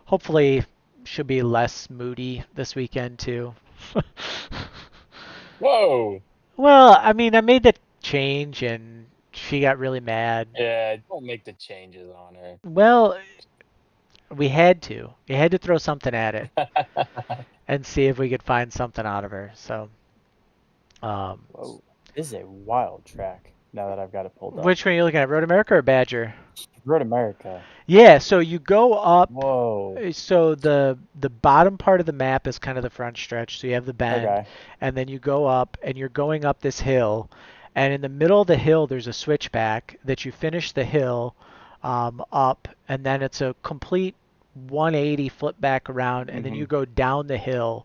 hopefully she'll be less moody this weekend too. Whoa. Well, I mean, I made the change and she got really mad. Yeah, don't make the changes on her. Well, we had to. We had to throw something at it and see if we could find something out of her. So, um, Whoa, this is a wild track. Now that I've got it pulled up, which one are you looking at, Road America or Badger? Road America. Yeah, so you go up. Whoa. So the bottom part of the map is kind of the front stretch. So you have the bend, Okay. and then you go up, and you're going up this hill, and in the middle of the hill there's a switchback that you finish the hill up, and then it's a complete 180 flip back around, and then Hmm. you go down the hill.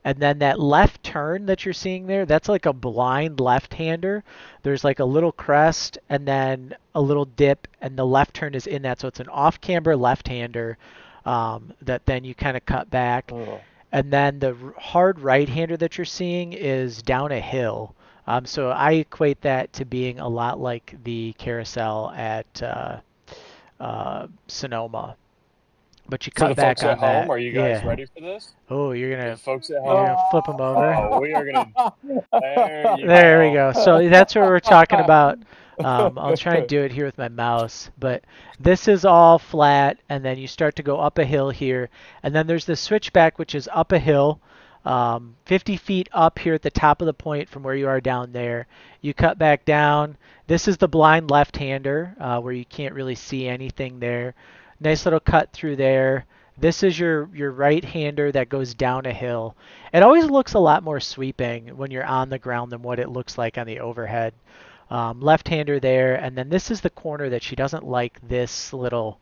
And then that left turn that you're seeing there, that's like a blind left-hander. There's like a little crest and then a little dip, and the left turn is in that. So it's an off-camber left-hander that then you kind of cut back. Oh. And then the hard right-hander that you're seeing is down a hill. So I equate that to being a lot like the carousel at Sonoma. But you For cut the back folks at on home, that. are you guys Yeah. ready for this? Oh, For the folks at you're home, gonna flip them over. oh, we are gonna. There you There we go. go. So that's what we're talking about. I'll try and do it here with my mouse, but this is all flat, and then you start to go up a hill here, and then there's the switchback, which is up a hill, 50 feet up here at the top of the point from where you are down there. You cut back down. This is the blind left-hander, where you can't really see anything there. Nice little cut through there. This is your right-hander that goes down a hill. It always looks a lot more sweeping when you're on the ground than what it looks like on the overhead. Left-hander there, and then this is the corner that she doesn't like this little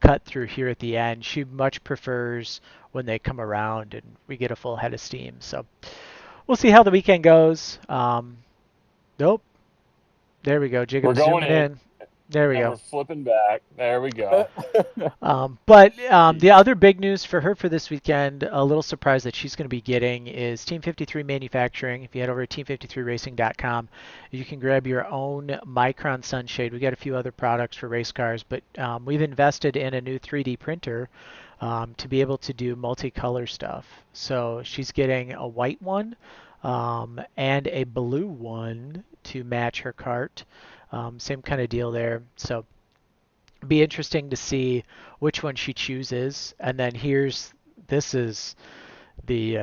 cut through here at the end. She much prefers when they come around and we get a full head of steam. So we'll see how the weekend goes. Nope. There we go. We're Jacob's going zooming in, in. There we and go. we're flipping back. There we go. But the other big news for her for this weekend, a little surprise that she's going to be getting is Team 53 Manufacturing. If you head over to team53racing.com, you can grab your own Micron sunshade. We got a few other products for race cars, but we've invested in a new 3D printer to be able to do multicolor stuff. So she's getting a white one and a blue one to match her cart. Same kind of deal there. So be interesting to see which one she chooses. And then this is the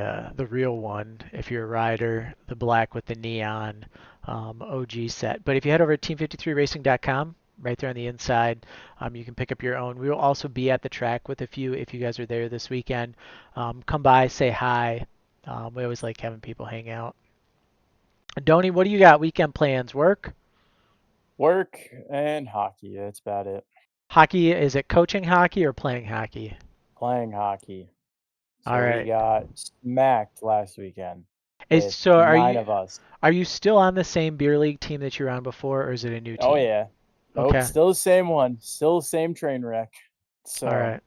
real one if you're a rider, the black with the neon OG set. But if you head over to team53racing.com, right there on the inside, you can pick up your own. We will also be at the track with a few if you guys are there this weekend. Come by, say hi. We always like having people hang out. Donnie, what do you got? Weekend plans? Work? Work and hockey. That's about it. Hockey? Is it coaching hockey or playing hockey? Playing hockey. All So we right. got smacked last weekend Is with so 9 of us. are you still on the same beer league team that you were on before, or is it a new Oh team? yeah. Nope, Okay. still the same one. Still the same train wreck. All So right.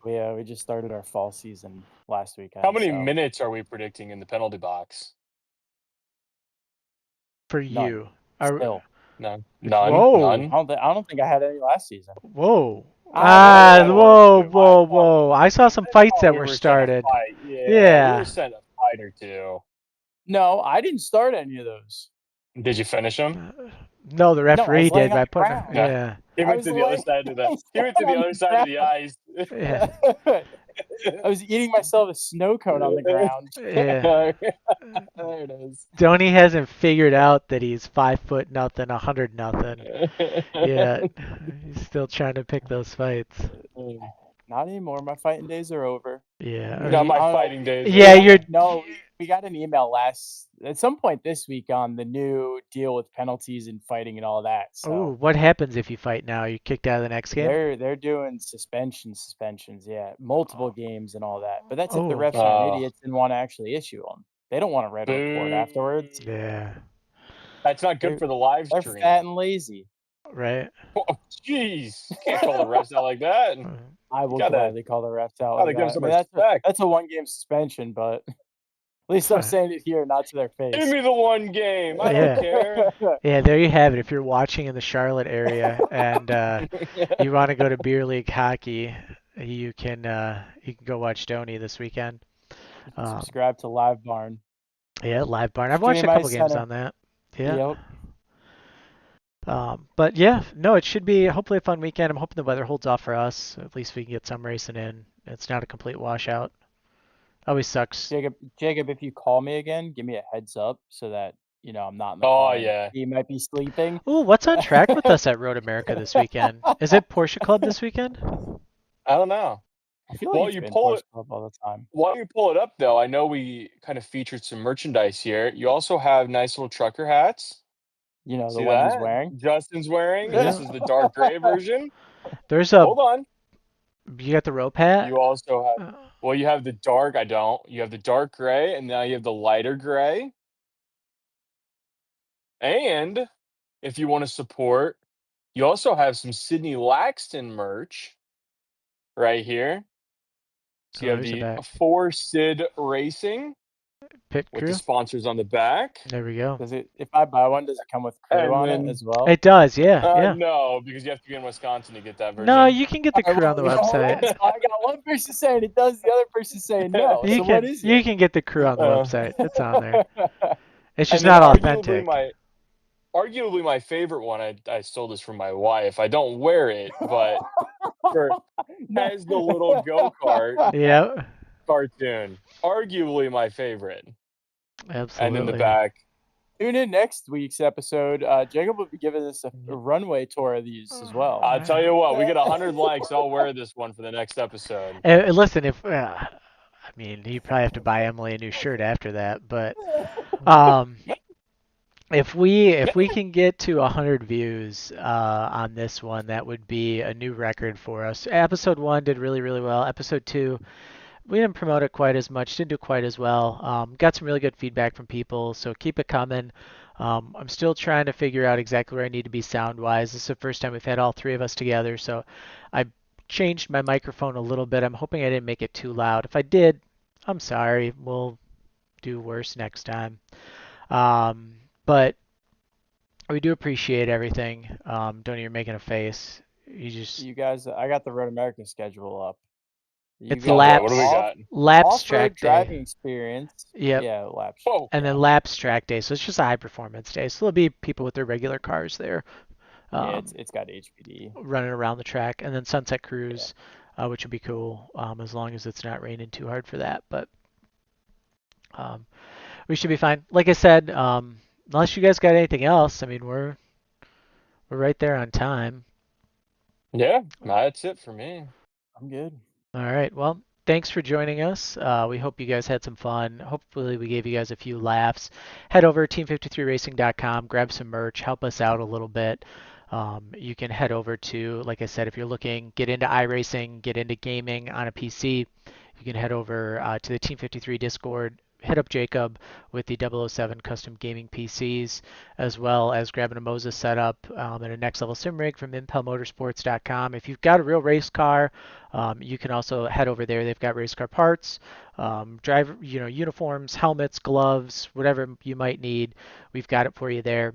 we just started our fall season last weekend. How many so minutes are we predicting in the penalty box? For none. you. Are Still. None. None. Whoa. None. I don't think I had any last season. Whoa. I had one or two. Whoa. I saw some fights that We were were sent a started. fight. Yeah, we were Yeah. sent a fight or two. No, I didn't start any of those. Did you finish them? No, the No, I referee was laying did on by the putting ground. yeah. He I went was to the other laying- side of the. He went to the laying on other the side of the ground. ice. Yeah. I was eating myself a sno cone on the ground. Yeah. There it is. Donnie hasn't figured out that he's 5 foot nothing, 100 nothing yet. He's still trying to pick those fights. Not anymore. My fighting days are over. Yeah. Not my I don't know. fighting days. Yeah, you're. No, we got an email at some point this week on the new deal with penalties and fighting and all that. Oh, So what happens if you fight now? You kicked out of the next game? they're doing suspensions, yeah, multiple games and all that. But that's if the Oh, refs aren't idiots and want to actually issue them. They don't want to write a report afterwards. Boo. yeah. That's not good They're for the live they're stream. fat and lazy. Right. Oh, jeez. Can't call the refs out like that. Uh, I will Gotta gladly call the refs out gotta like give them that. I some mean, respect. that's a 1 game suspension, but at least I'm saying it here, not to their Give face. me the 1 game. I don't Yeah. care. Yeah, there you have it. If you're watching in the Charlotte area and you want to go to beer league hockey, you can go watch Stoney this weekend. You can Um, subscribe to Live Barn. yeah, Live Barn. I've watched a Stream Ice couple games Center. on that. Yeah. Yep. But yeah, no, it should be hopefully a fun weekend. I'm hoping the weather holds off for us. At least we can get some racing in. It's not a complete washout. Always sucks. Jacob, if you call me again, give me a heads up so that I'm not in the Oh car. yeah. He might be sleeping. Ooh, what's on track with us at Road America this weekend? Is it Porsche Club this weekend? I don't know. I feel like it's been Porsche Club all the time. While you pull it up though, I know we kind of featured some merchandise here. You also have nice little trucker hats. The See one he's that? wearing. Justin's wearing. Yeah. This is the dark gray version. There's Hold on. you got the rope hat? You also have well, you have the dark. I don't. You have the dark gray, and now you have the lighter gray. And if you want to support, you also have some Sydney Laxton merch right here. So you have there's the the back. 4 Sid Racing Pit with the crew. sponsors on the back. There we go. If I buy one, does it come with crew And on then- it as well? It does, yeah. No, because you have to be in Wisconsin to get that version. No, you can get the Alright, crew on the well, website. I got one person saying it does, the other person saying no. You So can what is you it? can get the crew on the website. It's on there. It's just And then not authentic. Arguably my favorite one. I stole this from my wife. I don't wear it, but as the little go-kart Yeah, cartoon. Arguably my favorite. absolutely. And in the back. Tune in next week's episode. Jacob will be giving us a runway tour of these as well. I'll tell you what, we get 100 likes. I'll wear this one for the next episode. Listen, I mean, you probably have to buy Emily a new shirt after that, but if we can get to 100 views on this one, that would be a new record for us. Episode 1 did really, really well. Episode 2, we didn't promote it quite as much, didn't do quite as well. Got some really good feedback from people, so keep it coming. I'm still trying to figure out exactly where I need to be sound-wise. This is the first time we've had all 3 of us together, so I changed my microphone a little bit. I'm hoping I didn't make it too loud. If I did, I'm sorry. We'll do worse next time. But we do appreciate everything. Don't you're making a face. You guys, I got the Road America schedule up. It's laps. What do we got? Laps track day. driving experience. Yep. Yeah, laps. Whoa. And then laps track day. So it's just a high performance day. So there'll be people with their regular cars there. Yeah, it's got HPD. Running around the track. And then Sunset Cruise, which would be cool, as long as it's not raining too hard for that. But we should be fine. Like I said, unless you guys got anything else, I mean, we're right there on time. Yeah, that's it for me. I'm good. All right. Well, thanks for joining us. We hope you guys had some fun. Hopefully we gave you guys a few laughs. Head over to team53racing.com, grab some merch, help us out a little bit. You can head over to, like I said, if you're looking, get into iRacing, get into gaming on a PC, you can head over to the Team 53 Discord. Hit up Jacob with the 007 custom gaming PCs, as well as grabbing a Moses setup and a next level sim rig from impelmotorsports.com. If you've got a real race car, you can also head over there. They've got race car parts, driver, uniforms, helmets, gloves, whatever you might need. We've got it for you there.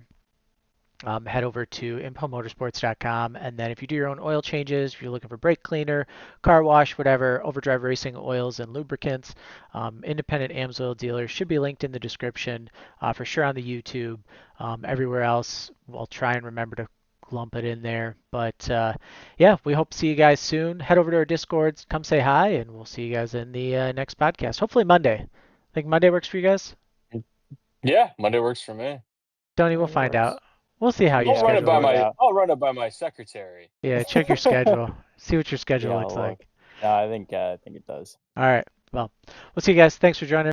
Head over to impelmotorsports.com, and then if you do your own oil changes, if you're looking for brake cleaner, car wash, whatever, Overdrive Racing oils and lubricants, independent AMSOIL dealers should be linked in the description, for sure on the YouTube. Everywhere else, we'll try and remember to lump it in there. But yeah, we hope to see you guys soon. Head over to our Discords, come say hi, and we'll see you guys in the next podcast. Hopefully Monday. Think Monday works for you guys? Yeah, Monday works for me. Tony, we'll find out. We'll see how your I'll run it schedule by is. I'll run it by my secretary. Yeah, check your schedule. See what your schedule looks like. No, I think it does. All right. Well, we'll see you guys. Thanks for joining.